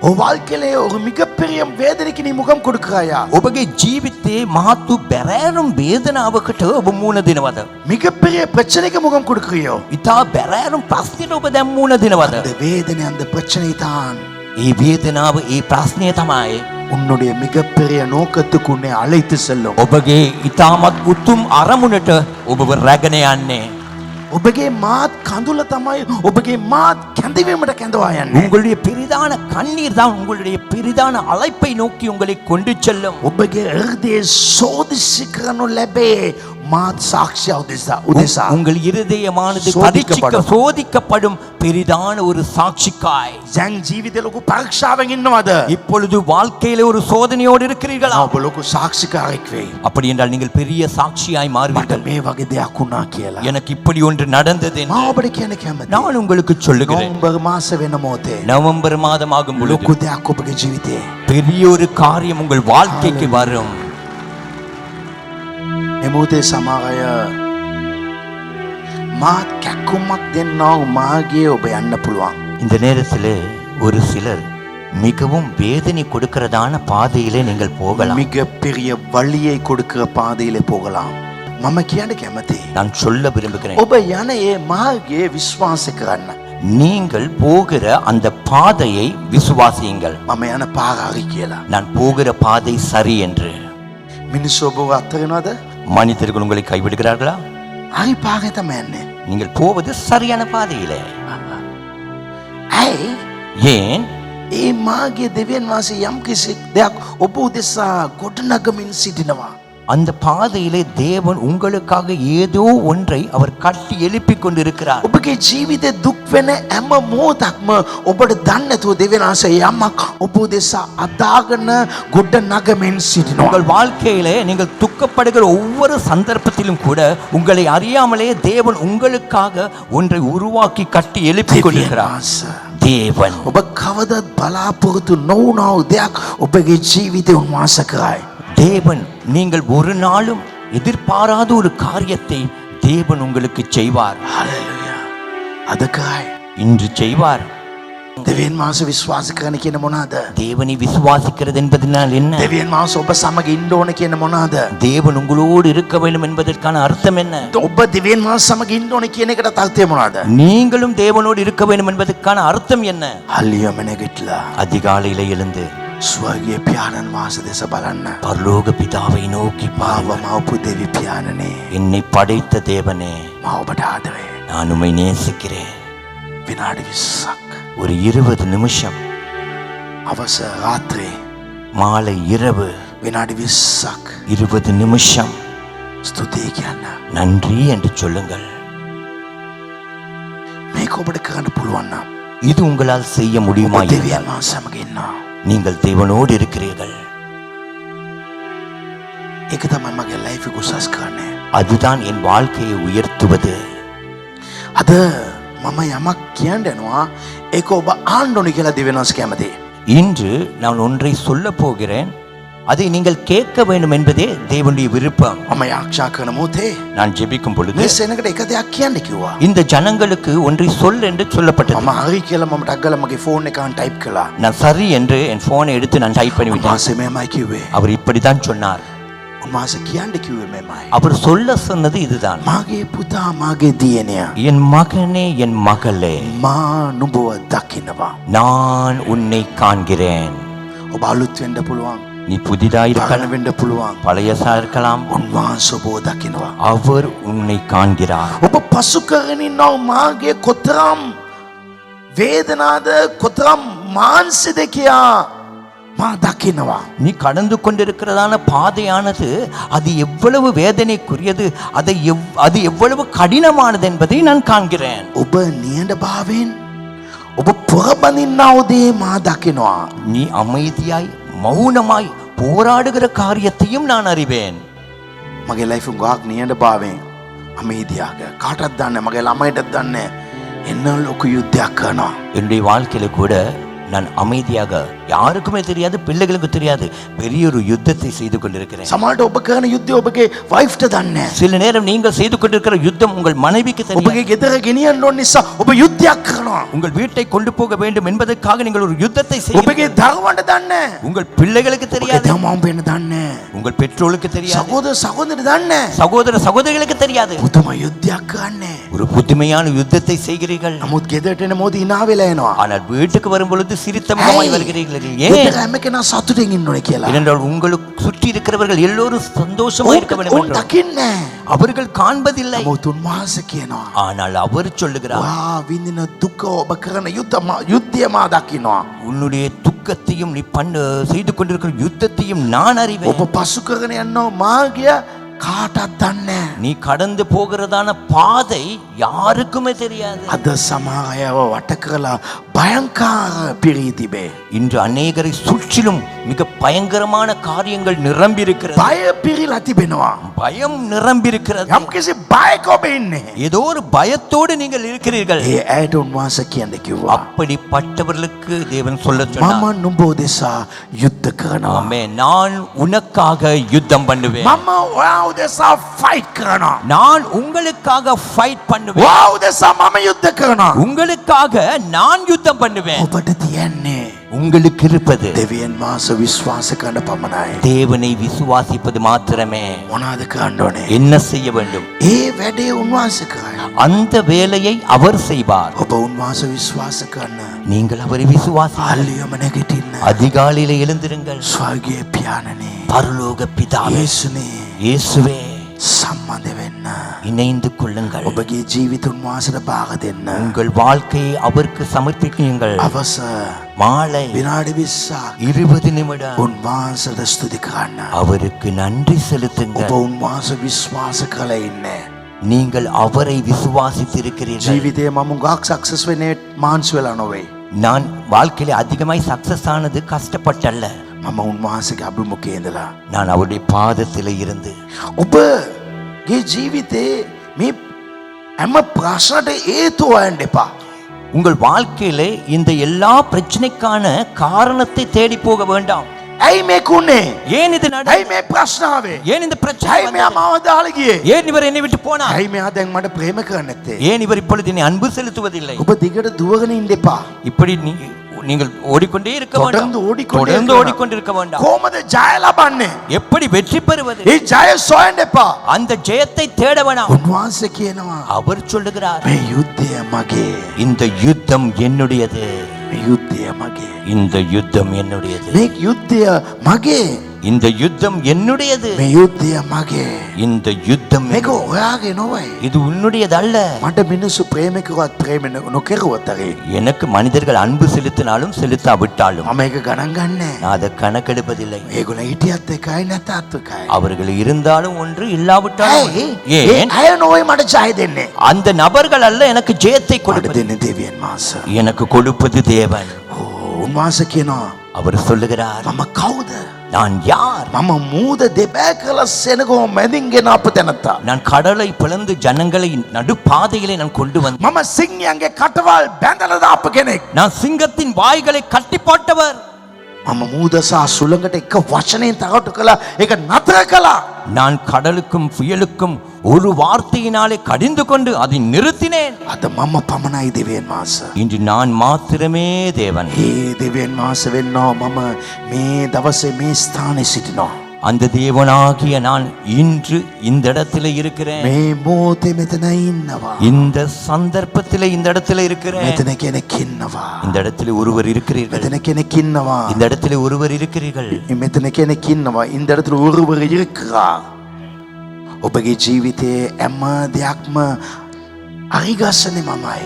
A: உன் வாழ்க்கையிலே ஒரு மிகப்பெரிய வேதனைக்கு நீ முகம் கொடுக்கிறாயா?
B: ඔබගේ ජීවිතයේ මහත් බැරෑරුම් වේදනාවකට ඔබ මුහුණ දෙනවද?
A: மிகப்பெரிய பிரச்சனைக்கு முகம் கொடுக்கிறியோ?
B: ඉතා බැරෑරුම් ප්‍රශ්නෙට ඔබ දැන් මුහුණ දෙනවද?
A: அந்த வேதனை அந்த பிரச்சனை தான்
B: ඒ වේදනාව ඒ ප්‍රශ්නය තමයි
A: உன்னுடைய மிகப்பெரிய நோக்கத்துக்கு உன்னை அழைத்து செல்லும்.
B: ඔබගේ ඉතාමත් උතුම් අරමුණට ඔබව රැගෙන යන්නේ.
A: ඔබගේ මාත් කඳුල තමයි ඔබගේ මාත් කැඳවීමට කැඳවා යන්නේ.
B: உங்களுடைய பெரிதான கண்ணீர் தான் உங்களுடைய பெரிதான அழைப்பை நோக்கி உங்களை கொண்டு செல்லும்.
A: ඔබගේ හෘදයේ සෝදිසි කරනු ලැබේ මාත් සාක්ෂිය උදෙසා.
B: உங்கள் இருதயமானது
A: சோதிக்கப்படும்.
B: சோதிக்கப்படும் பெரிதான ஒரு சாட்சிக்காய்.
A: දැන් ජීවිතේ ලොකු පරීක්ෂාවෙන් ඉන්නවද?
B: இப்பொழுது வாழ்க்கையில ஒரு சோதனையோடு இருக்கிறீர்களா?
A: ඔබ ලොකු සාක්ෂිකාරයෙක් වෙයි.
B: அப்படி என்றால் நீங்கள் பெரிய சாட்சியாய்
A: මට
B: மாறுவீர்கள்.
A: මේ වගේ දෙයක් වුණා කියලා.
B: எனக்கு இப்படி ஒன்று நடந்தது
A: මා
B: என்று
A: ඔබට කියන්න කැමතියි.
B: நான் உங்களுக்கு சொல்லுகிறேன்.
A: නවම්බර් මාස වෙන මොහොතේ
B: நவம்பர் மாதம் ஆகும் பொழுது
A: ලොකු දෙයක් ඔබගේ ජීවිතේ
B: பெரிய ஒரு காரியம் உங்கள் வாழ்க்கைக்கு வரும்.
A: මේ මොහොතේ සමහර අය මාත් කැක්කුමක් දෙන්නා මාගේ ඔබ යන්න පුළුවන්.
B: இந்த நேரத்தில் ஒரு சிலர் மிகவும் வேதனை கொடுக்கிறதான பாதையிலே நீங்கள் போகலாம்.
A: மிகப்பெரிய வழியை கொடுக்கிற பாதையிலே போகலாம். මම කියන්න කැමතියි.
B: நான் சொல்ல விரும்புகிறேன்.
A: ඔබ යන ඒ මාර්ගයේ විශ්වාස කරන්න.
B: நீங்கள் போகிற அந்த பாதையை விசுவாசியுங்கள்.
A: මම යන පාර හරි කියලා.
B: நான் போகிற பாதை சரி என்று.
A: මිනිස්සු ඔබව අත්හරිනවද?
B: மனிதர்கள் உங்களை கைவிடுகிறார்களா?
A: හරි පාරේ තමයි යන්නේ.
B: நீங்கள் போவது சரியான பாதையிலே.
A: ඇයි?
B: ஏன்?
A: ඒ මාර්ගයේ දෙවියන් වහන්සේ යම් කිසි දෙයක් ඔබ උදෙසා ගොඩනගමින් සිටිනවා.
B: அந்த பாதையிலே தேவன் உங்களுக்காக ஏதோ ஒன்றை அவர் கட்டி எழுப்பிக் கொண்டிருக்கிறார்.
A: ඔබගේ ජීවිතේ දුක් වෙන හැම මොහොතක්ම ඔබට දන්නේ නැතුව දෙවියන් වහන්සේ යමක් ඔබ උදෙසා අදාගෙන ගොඩනගමින් සිටිනවා.
B: உங்கள் வாழ்க்கையிலே நீங்கள் துக்கப்படுகிற ஒவ்வொரு சந்தர்ப்பத்திலும் கூட உங்களை அறியாமலே தேவன் உங்களுக்காக ஒன்றை உருவாக்கி கட்டி எழுப்பிக் கொண்டிருக்கிறார். தேவன்
A: ඔබ කවදත් බලාපොරොත්තු නොවුනා වූ දෙයක් ඔබගේ ජීවිතේ උන්වහන්සේ කරයි.
B: தேவன் நீங்கள் ஒரு நாளும் எதிர்பாராத ஒரு காரியத்தை தேவன் உங்களுக்கு செய்வார்.
A: හලෙලුයා. අද කරයි.
B: இன்று செய்வார்.
A: දෙවියන් වහන්සේ විශ්වාස කරන කියන මොනවාද?
B: தேவனை விசுவாசிக்கிறது என்பதனால் என்ன?
A: දෙවියන් වහන්සේ ඔබ සමග ඉන්න ඕන කියන මොනවාද?
B: தேவன் உங்களோடு இருக்க வேண்டும் என்பதற்கான அர்த்தம் என்ன?
A: ඔබ දෙවියන් වහන්සේ සමග ඉන්න ඕන කියන එකට අර්ථය මොනවාද?
B: நீங்களும் தேவனோடு இருக்க வேண்டும் என்பதற்கான அர்த்தம் என்ன?
A: හල්ලියම නැගිටලා
B: அதிகாலையில எழுந்து
A: ස්වර්ගීය පියාණන් වහන්සේ දෙස බලන්න.
B: பரலோக பிதாவை நோக்கி
A: මාව
B: பாருங்கள்.
A: මවපු දෙවි පියාණනේ
B: என்னை படைத்த தேவனே,
A: මා ඔබට ආදරේ.
B: நான் உம்மை நேசிக்கிறேன்.
A: විනාඩි 20ක්
B: ஒரு 20 நிமிஷம்
A: අවස රාත්‍රී
B: மாலை இரவு
A: විනාඩි 20ක්
B: 20 நிமிஷம்
A: ස්තුතියි කියන්න.
B: நன்றி என்று சொல்லுங்கள்.
A: මේක ඔබට කරන්න පුළුවන් නම්
B: இது உங்களால் செய்ய முடியுமா?
A: ඔබ දෙවියන් වහන්සේ සමග ඉන්නවා.
B: நீங்கள் தேவனோடு இருக்கிறீர்கள்.
A: ඒක තමයි මගේ ලයිෆ් එක උසස් කරන්නේ.
B: அதுதான் என் வாழ்க்கையை உயர்த்துவது.
A: අද මම යමක් කියන්න යනවා ඒක ඔබ ආන්න ඕනේ කියලා දෙවියන් වහන්සේ කැමතියි.
B: இன்று நான் ஒன்றை சொல்ல போகிறேன். அதை நீங்கள் கேட்க வேண்டும் என்பதே தேவனுடைய விருப்பம்.
A: මම යාක්ෂා කරන මොහොතේ
B: நான் ஜெபிக்கும் பொழுது
A: මේ සෙනඟට එක දෙයක් කියන්න කිව්වා.
B: இந்த ஜனங்களுக்கு ஒன்றை சொல் என்று சொல்லப்பட்டது.
A: මම හරි කියලා මම ටක් ගාලා මගේ ෆෝන් එකෙන් ටයිප් කළා.
B: நான் சரி என்று என் போனை எடுத்து நான் டைப் பண்ணி விட்டேன்.
A: උන්වහන්සේ මෙහෙමයි කිව්වේ.
B: அவர் இப்படித்தான் சொன்னார்.
A: උන්වහන්සේ කියන්න කිව්වේ මෙහෙමයි.
B: அவர் சொல்ல சொன்னது இதுதான்.
A: මාගේ පුතා මාගේ දියණිය
B: என் மகனே என் மகளே
A: මා නුඹව දකිනවා.
B: நான் உன்னை காண்கிறேன்.
A: ඔබ අලුත් වෙන්න පුළුවන්.
B: நீ புதிதாய்
A: පරණ
B: இருக்கலாம்,
A: වෙන්න පුළුවන්.
B: பழையசா இருக்கலாம்.
A: උන්වහන්සේ ඔබව දකිනවා.
B: அவர் உன்னை காண்கிறார்.
A: ඔබ පසු කරගෙන ඉන්නව මාගේ කොතරම් වේදනාද කොතරම් මානසිකද කියා මා දකිනවා.
B: நீ கடந்து கொண்டிருக்கிறதான பாதையானது அது எவ்வளவு வேதனைக்குரியது, அது எவ்வளவு கடினமானது என்பதை நான் காண்கிறேன்.
A: ඔබ නියඬ භාවයෙන් ඔබ පොරබඳින්නවදී මා දකිනවා.
B: நீ அமைதியாய் மௌனமாய் போராடுகிற காரியத்தையும் நான் அறிவேன்.
A: මගේ ලයිෆ් ගාක් නියඬ භාවයෙන් අමීදියාග කාටවත් දන්නේ මගේ ළමයිටත් දන්නේ එන්න ලොකු යුද්ධයක් කරනවා.
B: என்னுடைய வாழ்க்கையில கூட நான் அமைதியாக, யாருக்குமே தெரியாது, பிள்ளைகளுக்கு தெரியாது, பெரிய ஒரு யுத்தத்தை செய்து கொண்டிருக்கிறேன்.
A: සමහරට ඔබ කරන යුද්ධය ඔබගේ වයිෆ්ට දන්නේ නැහැ.
B: சில நேரம் நீங்கள் செய்து கொண்டிருக்கிற யுத்தம் உங்கள் மனைவிக்கு தெரியாது.
A: ඔබගේ ගෙදර ගෙනියන්න ඕන නිසා ඔබ යුද්ධයක් කරනවා.
B: உங்கள் வீட்டை கொண்டு போக வேண்டும் என்பதற்காக நீங்கள் ஒரு யுத்தத்தை செய்கிறீர்கள்.
A: ඔබගේ දරුවන්ට දන්නේ නැහැ.
B: உங்கள் பிள்ளைகளுக்கு
A: ඔබගේ
B: தெரியாது,
A: දෙමව්පියන්ට දන්නේ නැහැ.
B: உங்கள் பெற்றோருக்கு தெரியாது,
A: සහෝදර සහෝදරට දන්නේ නැහැ.
B: சகோதர சகோதரிகளுக்கு தெரியாது.
A: පුදුම යුද්ධයක් කරන්නේ.
B: ஒரு புதுமையான யுத்தத்தை செய்கிறீர்கள்.
A: නමුත් ගෙදරට එන මොහොතේ hina වෙලා එනවා.
B: ஆனால் வீட்டுக்கு வரும் பொழுது சிரித்த முகமாய் வருகிறீர்கள். ஏன்?
A: ගෙදර හැම කෙනා සතුටින් ඉන්න ඕනේ කියලා.
B: ஏனென்றால் உங்களுக்கு சுற்றி இருக்கிறவர்கள் எல்லோரும் சந்தோஷமாய் இருக்க வேண்டும்
A: උන්
B: என்று
A: දකින්නේ.
B: அவர்கள் காண்பதில்லை.
A: නමුත් උන්වහන්සේ කියනවා
B: ஆனால் அவர் சொல்லுகிறார்,
A: වා විඳින දුක ඔබ කරන යුද්ධය මා දකිනවා.
B: உன்னுடைய துக்கத்தையும் நீ செய்து கொண்டிருக்கிற யுத்தத்தையும் நான் அறிவேன்.
A: ඔබ පසු කරගෙන යනවා මාර්ගය කාටවත් දන්නේ නැහැ.
B: நீ கடந்து போகிறதான பாதை யாருக்குமே தெரியாது.
A: අද සමහර අයව වට කරලා භයංකාර පිරී තිබේ.
B: இன்று அநேகரை சுற்றிலும் மிக பயங்கரமான காரியங்கள் நிரம்பி இருக்கிறது.
A: බය පිරීලා තිබෙනවා.
B: பயம் நிரம்பி இருக்கிறது.
A: යම්කිසි බයක ඔබ ඉන්නේ.
B: ஏதோ ஒரு பயத்தோடு நீங்கள் இருக்கிறீர்கள்.
A: ඒ ඇයට උන්වහන්සේ කියන්න කිව්වා
B: அப்படிப்பட்டவர்களுக்கு தேவன் சொல்ல சொன்னார்,
A: මම නුඹ උදෙසා යුද්ධ කරනවා.
B: ஆமென், நான் உனக்காக யுத்தம் பண்ணுவேன்.
A: මම ඔයා උදෙසා ෆයිට් කරනවා.
B: நான் உங்களுக்காக ஃபைட் பண்ணுவேன்.
A: ඔයා උදෙසා මම යුද්ධ කරනවා.
B: உங்களுக்காக நான் யுத்தம் பண்ணுவேன்.
A: ඔබට තියන්නේ
B: உங்களுக்கு இருப்பது
A: දෙවියන් වහන්සේ විශ්වාස කරන පමණයි.
B: தேவனை விசுவாசிப்பது மாத்திரமே.
A: මොනවාද කරන්න ඕනේ?
B: என்ன செய்ய வேண்டும்?
A: ඒ වැඩේ උන්වහන්සේ කරයි.
B: அந்த வேலையை அவர் செய்வார்.
A: ඔබ උන්වහන්සේ විශ්වාස කරන
B: நீங்கள் அவரை விசுவாசி.
A: අල්ලියම නැගිටින්න.
B: அதிகாலையில எழுந்திருங்கள்.
A: ස්වර්ගීය පියාණනේ
B: பரலோக பிதாவே,
A: යේසුනේ
B: இயேசுவே,
A: සම්බන්ධ වෙන්න.
B: இணைந்து கொள்ளுங்கள்.
A: ඔබගේ ජීවිත උන්වහන්සේට බාර දෙන්න.
B: உங்கள் வாழ்க்கையை அவருக்கு சமர்ப்பிக்குங்கள்.
A: අවස
B: மாலை
A: විනාඩි 20ක්
B: 20 நிமிடம்
A: උන්වහන්සේට ස්තුති කරන්න.
B: அவருக்கு நன்றி
A: ඔබ
B: செலுத்துங்கள்.
A: උන්වහන්සේ විශ්වාස කරලා ඉන්නේ.
B: நீங்கள் அவரை விசுவாசித்திருக்கிறீர்கள்.
A: ජීවිතේ මම ගාක් සක්සස් වෙන්නේ මාන්ස් වෙලා නොවේ.
B: நான் வாழ்க்கையில அதிகமாய் சக்சஸ் ஆனது கஷ்டப்பட்டல்ல.
A: මම උන්වහන්සේගේ අභිමුඛයේ ඉඳලා
B: நான் அவருடைய பாதத்தில் இருந்து.
A: ඔබගේ ජීවිතේ මේ හැම ප්‍රශ්නට හේතු හොයන්න එපා.
B: உங்கள் வாழ்க்கையில இந்த எல்லா பிரச்சனைக்கான காரணத்தை தேடி போக வேண்டாம்.
A: ඇයි මේ කුනේ?
B: ஏன் இது நட
A: ඇයි මේ ප්‍රශ්න ආවේ?
B: ஏன் இந்த பிரச்சனை
A: ඇයි මෙයා
B: வந்தது?
A: මාව දාලා ගියේ?
B: ஏன் இவர் என்னை விட்டு போனார்?
A: ඇයි මෙයා දැන් මට ප්‍රේම කරන්නේ නැත්තේ?
B: ஏன் இவர் இப்பொழுது என்னை அன்பு செலுத்துவதில்லை?
A: ඔබ දිගට දුවගෙන ඉන්න එපා.
B: இப்படி நீங்கள் ஓடிக்கொண்டே இருக்க வேண்டாம்.
A: தொடர்ந்து ஓடிக்கொண்டே
B: தொடர்ந்து
A: இருக்க
B: ஓடிக்கொண்டிருக்க வேண்டாம்.
A: කොහොමද ජය ලබන්නේ?
B: எப்படி வெற்றி பெறுவது?
A: ඒ ජය සොයන්න එපා.
B: அந்த ஜெயத்தை தேட வேண்டாம்.
A: උන්වහන්සේ කියනවා
B: அவர் சொல்லுகிறார்,
A: මේ යුද්ධය මගේ.
B: இந்த யுத்தம் என்னுடையது.
A: මේ යුද්ධය මගේ.
B: இந்த யுத்தம் என்னுடையது.
A: මේ යුද්ධය මගේ.
B: இந்த யுத்தம் என்னுடையது.
A: මේ යුද්ධය මගේ.
B: இந்த யுத்தம்
A: මේක ඔයාගේ නොවයි.
B: இது உன்னுடையது அல்ல.
A: මට මිනිස්සු ප්‍රේම කරුවත් ප්‍රේම නොකරුවත් හරි.
B: எனக்கு மனிதர்கள் அன்பு செலுத்தினாலும் செலுத்தாவிட்டாலும்
A: මම ඒක ගණන් ගන්නෑ.
B: நான் அதை கணக்கெடுப்பதில்லை.
A: ඒගොල්ලෝ හිටියත් එකයි නැතත් එකයි.
B: அவர்கள் இருந்தாலும் ஒன்று, இல்லாவிட்டாலும்
A: ඇයි?
B: ஒன்று.
A: ඒ
B: ஏன்?
A: අය නොවේ මට ජය දෙන්නේ.
B: அந்த நபர்கள் அல்ல எனக்கு ஜெயத்தை
A: මට
B: கொடுப்பது.
A: දෙන්නේ දෙවියන් වහන්සේ.
B: எனக்கு கொடுப்பது தேவன்.
A: උන්වහන්සේ කියනවා
B: அவர் சொல்லுகிறார்,
A: මම කවුද?
B: நான் யார்?
A: මම මූද දෙපෑ කළ සෙනගෝ මැදින් ගෙන අප තැනත්තා.
B: நான் கடலை பிளந்து ஜனங்களை நடுப்பாதையிலே நான் கொண்டு வந்தேன்.
A: මම සිංහයන්ගේ කටවල් බැඳලා දාපු කෙනෙක්.
B: நான் சிங்கத்தின் வாய்களை கட்டி போட்டவர்.
A: මම මූදසා සුළඟට එක වචනයෙන් තකටු කළා. ඒක නතර කළා.
B: நான் கடலுக்கும் புயலுக்கும் ஒரு வார்த்தையினாலே கடிந்து கொண்டு அதை நிறுத்தினேன்.
A: අද මම පමණයි දෙවියන් වහන්සේ.
B: இன்று நான் மாத்திரமே தேவன்.
A: ඒ දෙවියන් වහන්සේ වෙන්නවා මම මේ දවසේ මේ ස්ථානයේ සිටිනවා.
B: அந்த தேவனாகிய நான் இன்று இந்த இடத்துல இருக்கிறேன்.
A: මේ මොහොතේ මෙතන ඉන්නවා.
B: இந்த சந்தர்ப்பத்தில் இந்த இடத்துல இருக்கிறேன்.
A: මෙතන කෙනෙක් ඉන්නවා.
B: இந்த இடத்துல ஒருவர் இருக்கிறீர்கள்.
A: මෙතන කෙනෙක් ඉන්නවා.
B: இந்த இடத்துல ஒருவர் இருக்கிறீர்கள்.
A: මෙතන කෙනෙක් ඉන්නවා. இந்த இடத்துல ஒருவர் இருக்கிறார். ඔබගේ ජීවිතයේ හැම දෙයක්ම අරිගස්සනේ මමයි.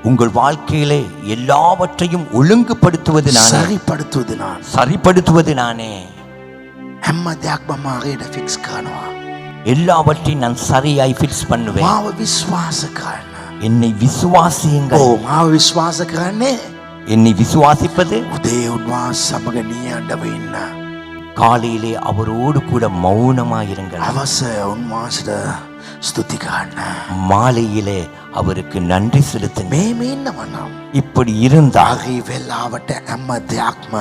B: உங்கள் வாழ்க்கையிலே எல்லாவற்றையும் ஒழுங்குபடுத்துவது நானே.
A: சரிப்படுத்துவது நான்.
B: சரிப்படுத்துவது நானே.
A: හැම දෙයක්ම මම හරියට ෆික්ස් කරනවා.
B: எல்லாவற்றையும் நான் சரியாய் ஃபிக்ஸ் பண்ணுவேன்.
A: මාව විශ්වාස කරන්න.
B: என்னை விசுவாசியுங்கள்.
A: ඕ මාව විශ්වාස කරන්නේ
B: என்னை விசுவாசிப்பது
A: උදේ උන්වහන්සේ සමග නියඬව ඉන්න.
B: காலையிலே அவரோடு கூட மௌனமாயிருங்கள்.
A: අවස උන්වහන්සේට ස්තුති කරන්න.
B: மாலையிலே அவருக்கு நன்றி செலுத்துங்கள்.
A: මේම ඉන්නවා නම්
B: இப்படி இருந்தால்
A: හරි වෙලාවට හැම දෙයක්ම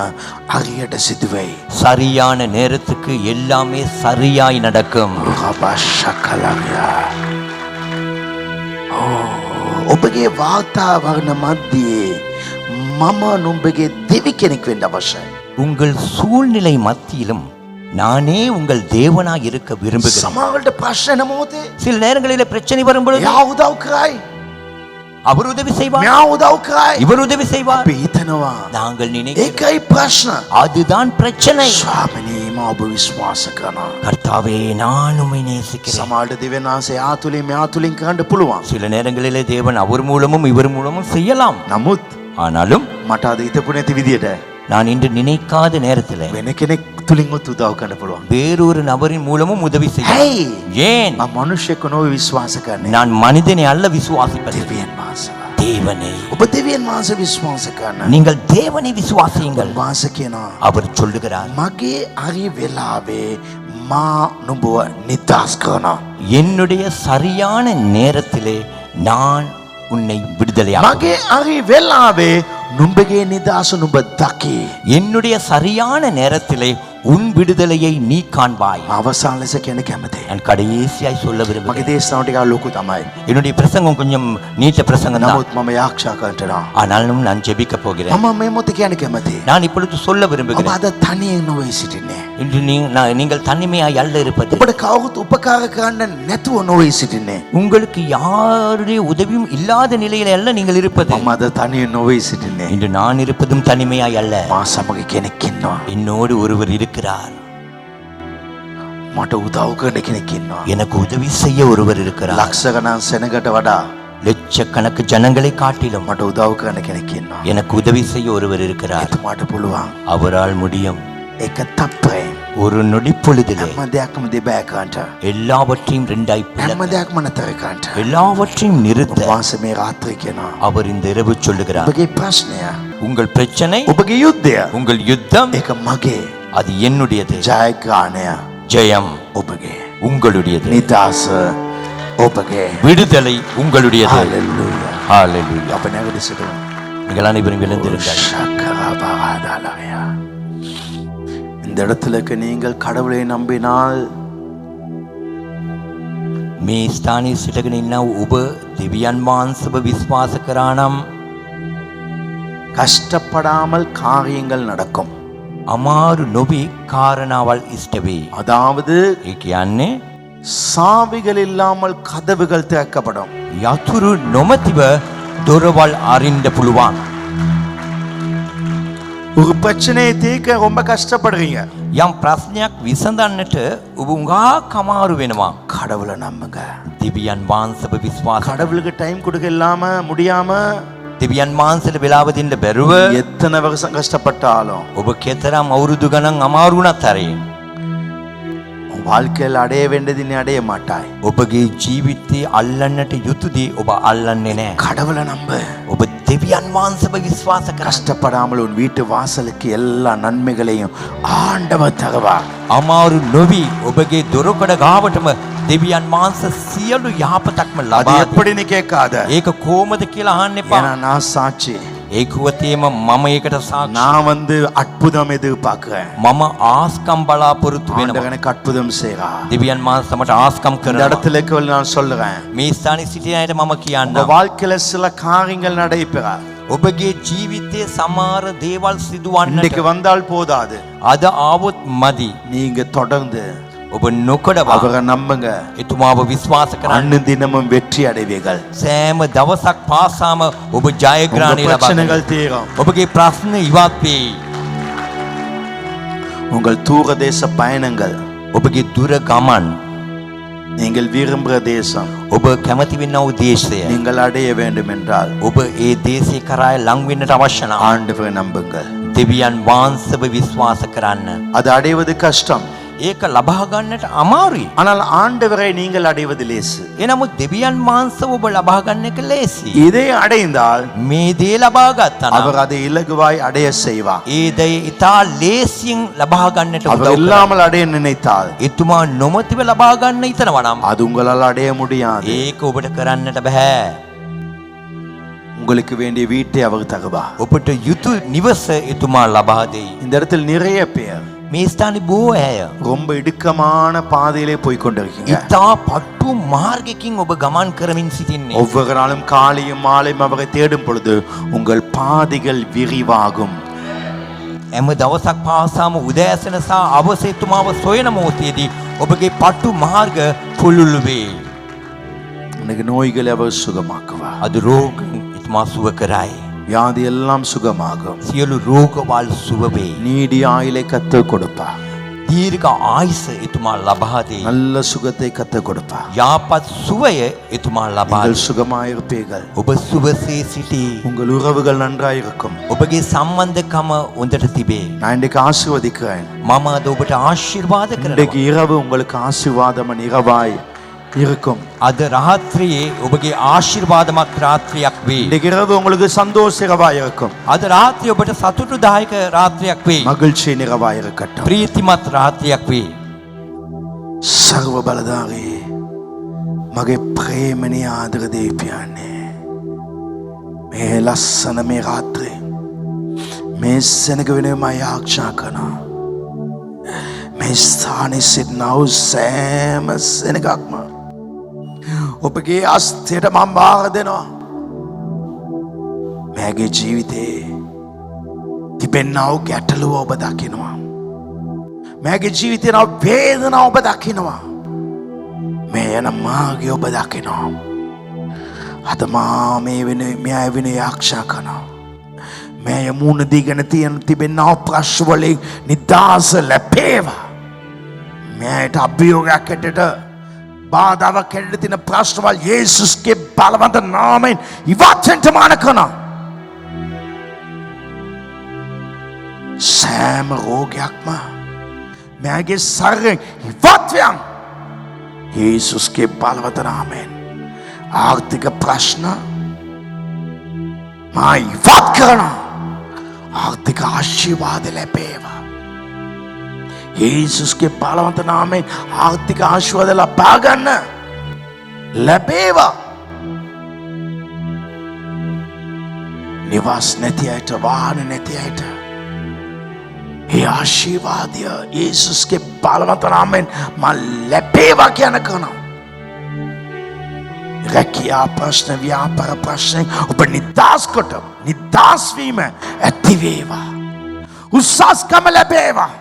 A: හරියට සිදු වෙයි.
B: சரியான நேரத்துக்கு எல்லாமே சரியாய் நடக்கும்.
A: රබෂකලරියා. ඔබගේ වාතාවරණ මැද්දේ මම නුඹගේ දෙවි කෙනෙක් වෙන්න අවශ්‍යයි.
B: உங்கள் சூழ்நிலை மத்தியிலும் நானே உங்கள் தேவனாய் இருக்க விரும்புகிறேன்.
A: සමහරවිට ප්‍රශ්න මොහොතේ
B: சில நேரங்களிலே பிரச்சனை வரும் பொழுது
A: යා උදව් කරයි.
B: அவர் உதவி செய்வார்,
A: මෙයා උදව් කරයි.
B: இவர் உதவி செய்வார்.
A: අපි හිතනවා
B: நாங்கள் நினைக்கிறோம்
A: ඒකයි ප්‍රශ්න.
B: அதுதான் பிரச்சனை.
A: ස්වාමිනී මම ඔබ විශ්වාස කරනවා.
B: கர்த்தாவே நான் உம்மை நேசிக்கிறேன்.
A: සමහරවිට දෙවියන් වහන්සේ යා තුලින් මෙයා තුලින් කරන්න පුළුවන්.
B: சில நேரங்களிலே தேவன் அவர் மூலமும் இவர் மூலமும் செய்யலாம்.
A: නමුත්
B: ஆனாலும்
A: මට අද හිතපු නැති විදියට
B: நான் இன்று நினைக்காத நேரத்தில்
A: වෙන කෙනෙක් තුලින්වත් උදව් කරන්න පුළුවන්.
B: வேறொரு நபரின் மூலமும் உதவி செய்ய.
A: ඇයි?
B: ஏன்?
A: මම මිනිස්සෙක් නොව විශ්වාස කරන්නේ.
B: நான் மனிதனை அல்ல விசுவாசிப்பது,
A: දෙවියන් වහන්සේ.
B: தேவனை.
A: ඔබ දෙවියන් වහන්සේ විශ්වාස කරන්න.
B: நீங்கள் தேவனை விசுவாசியுங்கள்.
A: වහන්සේ කියනවා
B: அவர் சொல்லுகிறார்,
A: මගේ හරි වෙලාවේ මා නුඹව නිදහස් කරනවා.
B: என்னுடைய சரியான நேரத்திலே நான் உன்னை விடுதலையாக்குவேன்.
A: මගේ හරි වෙලාවේ නුඹගේ නිදහස නුඹ දකි.
B: என்னுடைய சரியான நேரத்திலே உன் விடுதலையை நீ காண்பாய்.
A: අවසාන ලෙස කියන කැමතියි.
B: நான் கடைசியாய் சொல்ல
A: මගේ
B: விரும்புகிறேன்.
A: දේශනාව ටිකක් ලොකු තමයි.
B: என்னுடைய பிரசங்கம் கொஞ்சம் நீட்ட பிரசங்கம் தான்.
A: නමුත් මම යාක්ෂා කරනවා.
B: ஆனாலும் நான் ஜெபிக்க போகிறேன்.
A: මම මේ මොහොතේ කියන්න කැමතියි.
B: நான் இப்பொழுது சொல்ல
A: ඔබ
B: விரும்புகிறேன்.
A: අද තනියෙන් නොවේ සිටින්නේ.
B: இன்று நீங்கள் தனிமையாய் அல்ல இருப்பது.
A: ඔබට කවුරුත් උපකාර කරන්න නැතුව නොවේ සිටින්නේ.
B: உங்களுக்கு யாருடைய உதவியும் இல்லாத நிலையில அல்ல நீங்கள் இருப்பது.
A: මම අද තනියෙන් නොවේ සිටින්නේ.
B: இன்று நான் இருப்பதும் தனிமையாய் அல்ல.
A: මා සමග කෙනෙක් ඉන්නවා.
B: என்னோடு ஒருவர் இருக்கிறார்.
A: මට උදව් කරන කෙනෙක් ඉන්නවා.
B: எனக்கு உதவி செய்ய ஒருவர் இருக்கிறார்.
A: ලක්ෂ ගණන් සෙනගට වඩා
B: லட்சக்கணக்கு ஜனங்களை காட்டிலும்
A: මට උදව් කරන කෙනෙක් ඉන්නවා.
B: எனக்கு உதவி செய்ய ஒருவர் இருக்கிறார்.
A: එතුමාට පුළුවන්.
B: அவரால் முடியும்.
A: එක තප්පරේ
B: ஒரு நொடி பொழுதிலே
A: හැම දෙයක්ම දෙබෑ කරන්න.
B: எல்லாவற்றையும் ரெண்டாய்
A: හැම
B: பிளக்க,
A: දෙයක්ම නතර කරන්න.
B: எல்லாவற்றையும் நிறுத்த
A: වහන්සේ මේ රාත්‍රී කියනවා.
B: அவர் இந்த இரவு சொல்லுகிறார்,
A: ඔබගේ ප්‍රශ්නය,
B: உங்கள் பிரச்சனை,
A: ඔබගේ යුද්ධය,
B: உங்கள் யுத்தம்
A: ඒක මගේ.
B: அது என்னுடையது.
A: ජයග්‍රහණය
B: ஜெயம்
A: ඔබගේ.
B: உங்களுடையது.
A: නිදහස ඔබගේ.
B: விடுதலை உங்களுடையது.
A: හalleluya.
B: ஹalleluya.
A: අප නැගිට සිටිමු.
B: நீங்கள் அனைவரும் எழுந்திருங்கள்.
A: ஷக்கரபரதலயா. இந்த இடத்துலக்கு நீங்கள் கடவுளை நம்பினால்
B: මේ ස්ථානයේ සිටගෙන ඉන්න ඔබ දෙවියන් වහන්සේව විශ්වාස කරා නම්
A: கஷ்டப்படாமல் காரியங்கள் நடக்கும்.
B: අමාරු නොවි කාරණාවල් ඉෂ්ට වේ.
A: அதாவது
B: ඒ කියන්නේ
A: சாவிகள் இல்லாமல் கதவுகள் திறக்கப்படும்.
B: යතුරු නොමැතිව දොරවල් අරින්න පුළුවන්.
A: ஒரு பிரச்சனையை தீர்க்க ரொம்ப கஷ்டப்படுறீங்க.
B: යම් ප්‍රශ්නයක් විසඳන්නට ඔබ උඟාක් අමාරු වෙනවා.
A: கடவுளை நம்புங்க.
B: දෙවියන් වහන්සේව විශ්වාස කරා.
A: கடவுளுக்கு டைம் கொடுக்க இல்லாம முடியாம
B: දෙවියන් වහන්සේට වෙලාව දෙන්න බැරුව
A: எத்தனை வருஷம் கஷ்டப்பட்டாலும்
B: ඔබ කෙතරම් අවුරුදු ගණන් අමාරු වුණත් හරි
A: உன் வாழ்க்கையில் அடைய வேண்டியது நீ அடைய மாட்டாய்.
B: ඔබගේ ජීවිතේ අල්ලන්නට යුතු දේ ඔබ අල්ලන්නේ නැහැ.
A: கடவுளை நம்பு.
B: ඔබ දෙවියන් වහන්සේව විශ්වාස කරා.
A: கஷ்டப்படாமல் உன் வீட்டு வாசலுக்கு எல்லா நன்மைகளையும் ஆண்டவர் தருவார்.
B: අමාරු නොවි ඔබගේ දොරකඩ ගාවටම දෙවියන් වහන්සේ සියලු යහපතක්ම
A: அது
B: ලබා
A: எப்படி நீ கேட்காத.
B: ඒක කොහොමද කියලා අහන්න එපා.
A: ஏன்னா நான் சாட்சி.
B: ඒකුවතේම මම ඒකට සාක්ෂි.
A: நான் அற்புதம் எதிர்பார்க்கிறேன்.
B: මම ආස්කම් බලාපොරොත්තු වෙනවා.
A: ஆண்டவர் எனக்கு அற்புதம் செய்றா.
B: දෙවියන් වහන්සේ මට ආස්කම්
A: இந்த
B: කරනවා.
A: இடத்துல இருக்கவங்க நான் சொல்றேன்,
B: මේ ස්ථානයේ සිටින අයට මම
A: உங்க
B: කියන්නම්.
A: வாழ்க்கையில சில காரியங்கள் நடைபெறா.
B: ඔබගේ ජීවිතයේ සමහර දේවල් සිදුවන්නට
A: இன்னைக்கு வந்தால் போதாது.
B: අද ආවොත් මදි.
A: நீங்க தொடர்ந்து
B: ඔබ නොකඩවා
A: அவரை நம்புங்க.
B: එතුමාව විශ්වාස කරන්න.
A: அனுதினமும் வெற்றி அடைவீர்கள்.
B: සෑම දවසක් පාසාම ඔබ
A: உங்க
B: ජයග්‍රහණය ලබා
A: பிரச்சனைகள் தீரும்.
B: ඔබගේ ප්‍රශ්න ඉවත් වේ.
A: உங்கள் தூரதேச பயணங்கள்,
B: ඔබගේ දුර ගමන්,
A: நீங்கள் விரும்புகிற தேசம்
B: ඔබ කැමති වෙනා වූ දේශය,
A: நீங்கள் அடைய வேண்டும் என்றால்
B: ඔබ ඒ දේශේ කරා ලං වෙන්නට අවශ්‍ය නම්
A: ஆண்டவரை நம்புங்கள்.
B: දෙවියන් වහන්සේව විශ්වාස කරන්න.
A: அது அடைவது கஷ்டம்,
B: ඒක ලබා ගන්නට අමාරුයි.
A: ஆனால் ஆண்டவரை நீங்கள் அடைவது லேசு.
B: එනමුත් දෙවියන් වහන්සේව ඔබ ලබා ගන්න එක ලේසි.
A: இதை அடைந்தால்
B: මේ දේ ලබා ගත්තා නම්
A: அவர் அதை இலகுவாய் அடைய செய்வார்.
B: ඒ දේ ඉතා ලේසියෙන් ලබා ගන්නට
A: அவர்
B: උදව් කරනවා.
A: இல்லாமல் அடைய நினைத்தால்
B: එතුමා නොමැතිව ලබා ගන්න හිතනවා නම්
A: அது உங்களால் அடைய முடியாது.
B: ඒක ඔබට කරන්නට බෑ.
A: உங்களுக்கு வேண்டிய வீட்டை அவர் தருவார்.
B: ඔබට යුතු නිවස එතුමා ලබා දෙයි.
A: இந்த இடத்தில் நிறைய பேர்
B: මේ ස්ථානේ බොහෝ අය
A: ரொம்ப இடுக்கமான பாதையிலே போய் கொண்டிருக்கீங்க.
B: ඉතා පටු මාර්ගකින් ඔබ ගමන් කරමින් සිටින්නේ.
A: ஒவ்வொரு நாளும் காலையும் மாலையும் அவரை தேடும் பொழுது உங்கள் பாதைகள் விரிவாகும்.
B: හැම දවසක් පාසාම උදෑසන සහ අවස එතුමාව සොයන මොහොතේදී ඔබගේ පටු මාර්ග පුළුල් වේ.
A: இன்னைக்கு நோய்களை அவர் சுகமாக்குவார்.
B: අද රෝග එතුමා සුව කරයි.
A: வியாதி எல்லாம் சுகமாகும்.
B: සියලු රෝගවල් සුව වේ.
A: நீடிய ஆயுளை கத்தர் கொடுப்பார்.
B: දීර්ඝ ආයුෂ එතුමා ලබා දෙයි.
A: நல்ல சுகத்தை கத்தர் கொடுப்பார்.
B: යාපත් සුවය එතුමා ලබා
A: நீங்கள்
B: දෙයි.
A: சுகமாயிருப்பீர்கள்.
B: ඔබ සුවසේ සිටී.
A: உங்கள் உறவுகள் நன்றாயிருக்கும்.
B: ඔබගේ සම්බන්ධකම හොඳට තිබේ.
A: நான் இன்றைக்கு ஆசீர்வதிக்கிறேன்.
B: මම අද ඔබට ආශිර්වාද
A: இன்றைக்கு
B: කරනවා.
A: இரவு உங்களுக்கு ஆசீர்வாதமான இரவாய் இருக்கும்.
B: අද රාත්‍රියේ ඔබගේ ආශිර්වාදමත් රාත්‍රියක් වේ.
A: இன்றைக்கு இரவு உங்களுக்கு சந்தோஷ இரவாய் இருக்கும்.
B: අද රාත්‍රිය ඔබට සතුටුදායක රාත්‍රියක් වේ.
A: மகிழ்ச்சி இரவாய் இருக்கட்டும்.
B: ප්‍රීතිමත් රාත්‍රියක් වේ.
A: सर्व बलधारी मगे प्रेमनी आदर दे प्याने මේ ලස්සන මේ රාත්‍රියේ මේ සෙනග වෙනුවෙන් මම යාඥා කරනවා. මේ ස්ථානයේ සිටිනා වූ සෑම සෙනගක්ම ඔබගේ අස්තයට මම බාර දෙනවා. මගේ ජීවිතේ තිබෙනා වූ ගැටලුව ඔබ දකිනවා. මගේ ජීවිතේ නා වේදනාව ඔබ දකිනවා. මේ යන මාර්ගය ඔබ දකිනවා. අද මා මේ වෙන යාඥා කරනවා. මේ මුණ දීගෙන තිබෙනා වූ ප්‍රශ්න වලින් නිදහස ලැබේවා. මේට අභියෝගයක් ඇටට බාධාවක් ඇටට තියෙන ප්‍රශ්නවල් යේසුස්ගේ බලවන්ත නාමයෙන් ඉවත් වෙන්න මාන කරනවා. සෑම රෝගයක්ම මගේ ශරීරයෙන් ඉවත් වෙන යේසුස්ගේ බලවන්ත නාමයෙන්. ආර්ථික ප්‍රශ්න මා ඉවත් කරනවා. ආර්ථික ආශිර්වාද ලැබේවා. යේසුස්ගේ බලවන්ත නාමයෙන් ආර්ථික ආශිර්වාද ලබා ගන්න ලැබේවා. නිවාස නැති අයට, වාහන නැති අයට ඒ ආශිර්වාදය යේසුස්ගේ බලවන්ත නාමයෙන් මා ලැබේවා කියන කරනවා. රැකියා ප්‍රශ්න, ව්‍යාපාර ප්‍රශ්න ඔබ නිදහස් කොට නිදහස් වීම ඇති වේවා. උසස්කම ලැබේවා.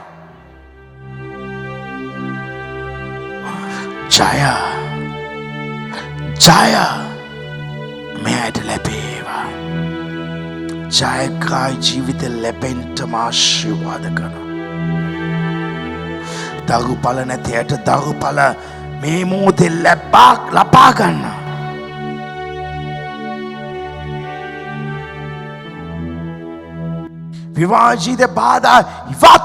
A: ජය ජය මෙයට ලැබේවා. ජයග්‍රහී ජීවිත ලැබෙන්න ආශිර්වාද කරනවා. දරුඵල නැති අයට දරුඵල මේ මොහොතේ ලබා ගන්න. විවාජිත බාධා ඉවත්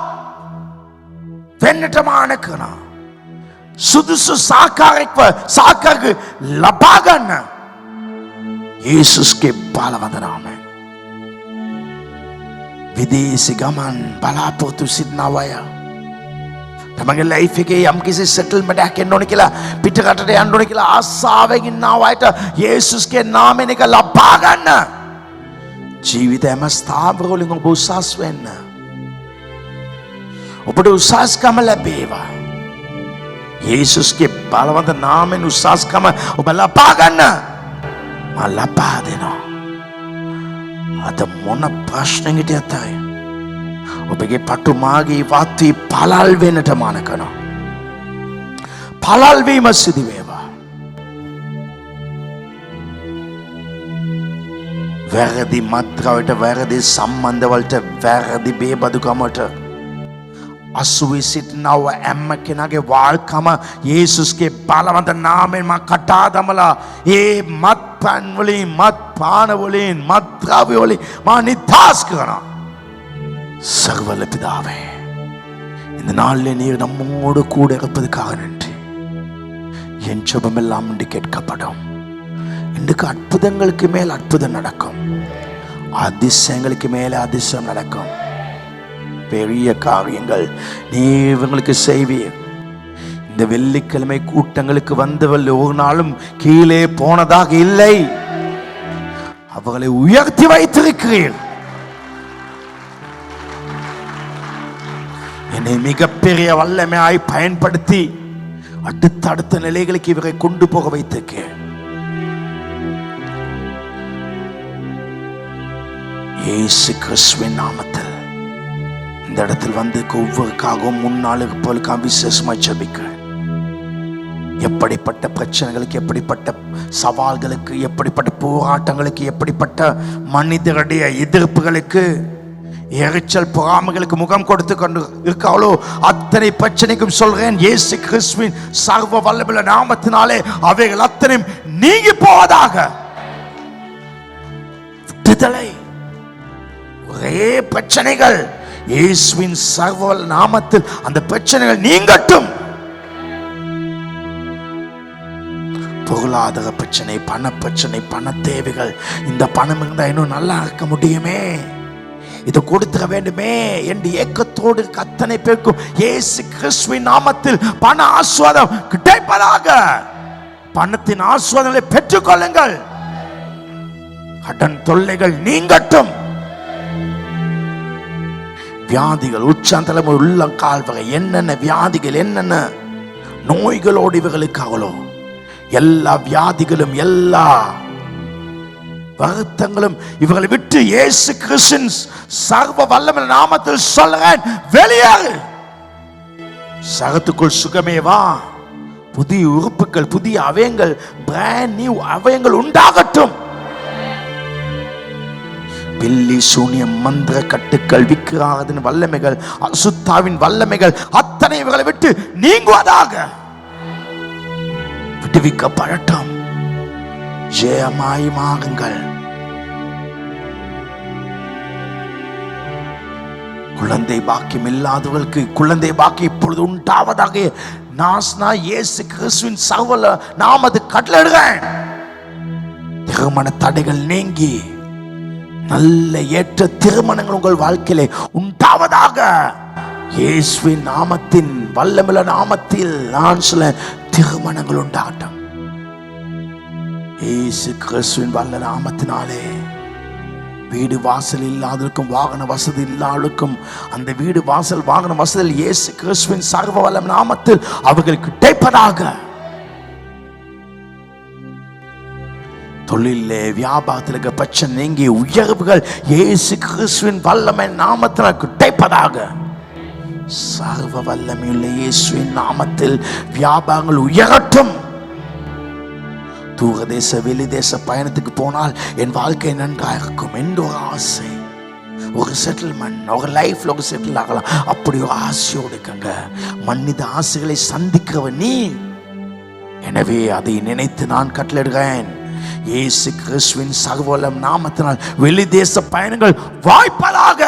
A: වෙන්නට මාන කරනවා. සුදුසු සාකාරක ලබා ගන්න යේසුස්ගේ බලවන්ත නාමයෙන්. විදේශ ගමන් බලාපොරොත්තු සිටින අය තමගේ ලයිෆ් එකේ යම්කිසි සෙටල්මන්ට් එකක් එන්න ඕනේ කියලා පිට රටට යන්න ඕනේ කියලා ආසාවෙන් ඉන්න අයට යේසුස්ගේ නාමයෙන් එක ලබා ගන්න. ජීවිත හැම ස්ථාවරවලින් ඔබ උසස් වෙන්න. ඔබට උසස්කම ලැබේවා. යේසුස්ගේ බලවන්ත නාමයෙන් උසස්කම ඔබ ලබා ගන්න. මම ලබා දෙනවා. අද මොන ප්‍රශ්නෙකට යතයි ඔබගේ පටු මාගේ වාත්වි පළල් වෙන්නට මාන කරනවා. පළල් වීම සිදු වේවා. වැරදි මත්ද්‍රව්‍යයට, වැරදි සම්බන්ධවලට, වැරදි බේබදුකමට අසුවේ සිටිනව හැම කෙනාගේ වාල්කම යේසුස්ගේ බලවන්ත නාමයෙන් මම කඩා දමලා ඒ මත්පැන් වලින්, මත්පාන වලින්, මත්ද්‍රව්‍ය වලින් මම නිදහස් කරනවා. சர்வல்ல பிதாவே, இந்த நாளில் நீர் நம்மோடு கூட இருப்பதுக்காக நன்றி. என் ஜெபமெல்லாம் இன்று கேட்கப்படும். இன்றைக்கு அற்புதங்களுக்கு மேல் அற்புதம் நடக்கும். அதிசயங்களுக்கு மேல அதிசயம் நடக்கும். பெரிய காரியங்கள் நீர் இவங்களுக்கு செய்வீர். இந்த வெள்ளிக்கிழமை கூட்டங்களுக்கு வந்தவர்கள் ஒரு நாளும் கீழே போனதாக இல்லை. அவர்களை உயர்த்தி வைத்திருக்கிறீர். என்னை மிகப்பெரிய வல்லமையாய் பயன்படுத்தி அடுத்த நிலைகளுக்கு இவரை கொண்டு போக வைத்திருக்க இயேசு கிறிஸ்துவின் நாமத்தில் இந்த இடத்தில் வந்து ஒவ்வொருக்காகவும் முன்னாளுக்கு போலுக்காக விசேஷமாய் ஜெபிக்கிறேன். எப்படிப்பட்ட பிரச்சனைகளுக்கு, எப்படிப்பட்ட சவால்களுக்கு, எப்படிப்பட்ட போராட்டங்களுக்கு, எப்படிப்பட்ட மனிதர்களுடைய எதிர்ப்புகளுக்கு, எரிச்சல் பொறாமைகளுக்கு முகம் கொடுத்து கொண்டு இருக்காளோ அத்தனை பிரச்சனைக்கும் சொல்றேன், இயேசு கிறிஸ்துவின் சர்வ வல்லமையுள்ள நாமத்தினாலே அவைகள் அத்தனையும் நீங்கி போவதாக. விடுதலை, ஒரே பிரச்சனைகள் இயேசுவின் சர்வ நாமத்தில் அந்த பிரச்சனைகள் நீங்கட்டும். பொருளாதார பிரச்சனை, பண பிரச்சனை, பண தேவைகள், இந்த பணம் இருந்தா இன்னும் நல்லா இருக்க முடியுமே, இதை கொடுத்துட வேண்டுமே என்று ஏக்கத்தோடு அத்தனை பேருக்கும் இயேசு கிறிஸ்துவின் நாமத்தில் பண ஆசீர்வாதம் கிடைப்பதாக. பணத்தின் ஆசீர்வாதங்களை பெற்றுக் கொள்ளுங்கள். கடன் தொல்லைகள் நீங்கட்டும். வியாதிகள், உச்சந்தலைமை, உள்ளங்கால் வகை, என்னென்ன வியாதிகள், என்னென்ன நோய்களோடு இவர்களுக்காகலோ எல்லா வியாதிகளும், எல்லா வருத்தங்களும் இவர்களை விட்டு இயேசு கிறிஸ்துவின் சர்வ வல்லமையுள்ள நாமத்தில் சொல்றேன், வெளியேறு. சகத்துக்குள் சுகமே வா. புதிய உறுப்புகள், புதிய அவயங்கள், பிராண்ட் நியூ அவயங்கள் உண்டாகட்டும். பில்லி, சூனியம், மந்திர கட்டுக்கள், விக்கிரகத்தின் வல்லமைகள், அசுத்தாவின் வல்லமைகள் அத்தனை இவர்களை விட்டு நீங்குவதாக. விடுவிக்கப்படட்டும். ஜெயமாய் மாறுங்கள். குழந்தை பாக்கியம் இல்லாதவர்களுக்கு குழந்தை பாக்கியம் இப்பொழுது உண்டாவதாக. நாஸ்னா இயேசு கிறிஸ்துவின் சர்வ நாமத்தை கட்டளையிடுகிறேன். திருமண தடைகள் நீங்கி நல்ல ஏற்ற திருமணங்கள் உங்கள் வாழ்க்கையிலே உண்டாவதாக. இயேசுவின் நாமத்தின் வல்லமையுள்ள நாமத்தில் நான் சில திருமணங்கள் உண்டாகட்டும். இயேசு கிறிஸ்துவின் வல்ல நாமத்தினாலே வீடு வாசல் இல்லாதவருக்கும், வாகன வசதி இல்லாதவருக்கும் அந்த வீடு வாசல், வாகன வசதி இயேசு கிறிஸ்துவின் சர்வ வல்ல நாமத்தில் அவர்களுக்கு கிடைப்பதாக. தொழிலே, வியாபாரத்தில் இருக்க பிரச்சனை நீங்கி உயர்வுகள் இயேசு கிறிஸ்துவின் வல்லமை நாமத்தில் கிடைப்பதாக. சர்வ வல்லமையுள்ள இயேசுவின் நாமத்தில் வியாபாரங்கள் உயரட்டும். தூரதேச, வெளிதேச பயணத்துக்கு போனால் என் வாழ்க்கை நன்றாக இருக்கும் என்ற ஒரு ஆசை, ஒரு செட்டில்மெண்ட், ஒரு லைஃப்ல ஒரு செட்டில் ஆகலாம், அப்படி ஒரு ஆசையோடு இருக்கங்க. மனித ஆசைகளை சந்திக்கிறவன் நீ. எனவே அதை நினைத்து நான் கட்டளையிடுகிறேன், இயேசு கிறிஸ்துவின் சர்வ நாமத்தினால் வெளிதேச பயணங்கள் வாய்ப்பதாக.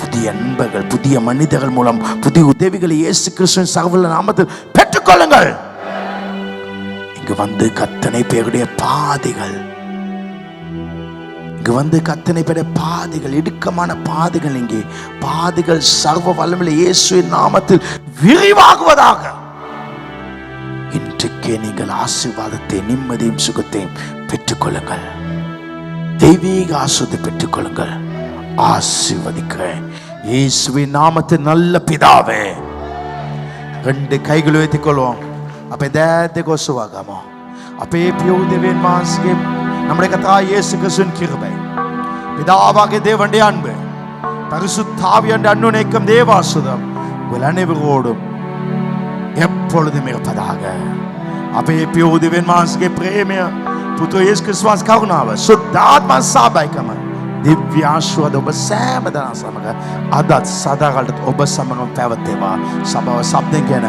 A: புதிய அன்பர்கள், புதிய மனிதர்கள் மூலம் புதிய உதவிகளை இயேசு கிறிஸ்துவின் சர்வ நாமத்தில் பெற்றுக்கொள்ளுங்கள். இங்கு வந்து கத்தனை பேருடைய பாதைகள், இங்கு வந்து கத்தனை பேருடைய பாதைகள், இடுக்கமான பாதைகள், இங்கே பாதைகள் சர்வ வல்லமையுள்ள இயேசுவின் நாமத்தில் விரிவாகுவதாக. இன்றைக்கே நீங்கள் ஆசீர்வாதத்தை, நிம்மதியும் சுகத்தையும் பெற்றுக்கொள்ளுங்கள். தெய்வீக ஆசீர்வாதத்தை பெற்றுக்கொள்ளுங்கள். ஆசீர்வதிக்கிறேன் இயேசுவின் நாமத்தில். நல்ல பிதாவே, ரெண்டு கைகள் உயர்த்திக்கொள்வோம். අපේ දෑත් දෙක ඔසවාගමු. අපේ පියෝ දෙවියන් වහන්සේගේ நம்முடைய கர்த்தராகிய இயேசு கிறிஸ்துவின் கிருபை, பிதாவாகிய தேவனுடைய அன்பு, பரிசுத்த ஆவியானவருடைய அன்னுணைக்கும் தேவாசுதம் உங்கள் அனைவரோடும் எப்பொழுதும் இருப்பதாக. අපේ පියෝ දෙවියන් වහන්සේගේ ප්‍රේමය, පුතු යේසුස් ක්‍රිස්තුස් කරුණාව, සුද්ධාත්ම සහභාගීකම, දිව්‍ය ආශිර්වාද ඔබ සෑම දෙනා සමග අදත් සදාකාලට ඔබ සමගම පැවතේවා. සබව සබ්දෙන් කියන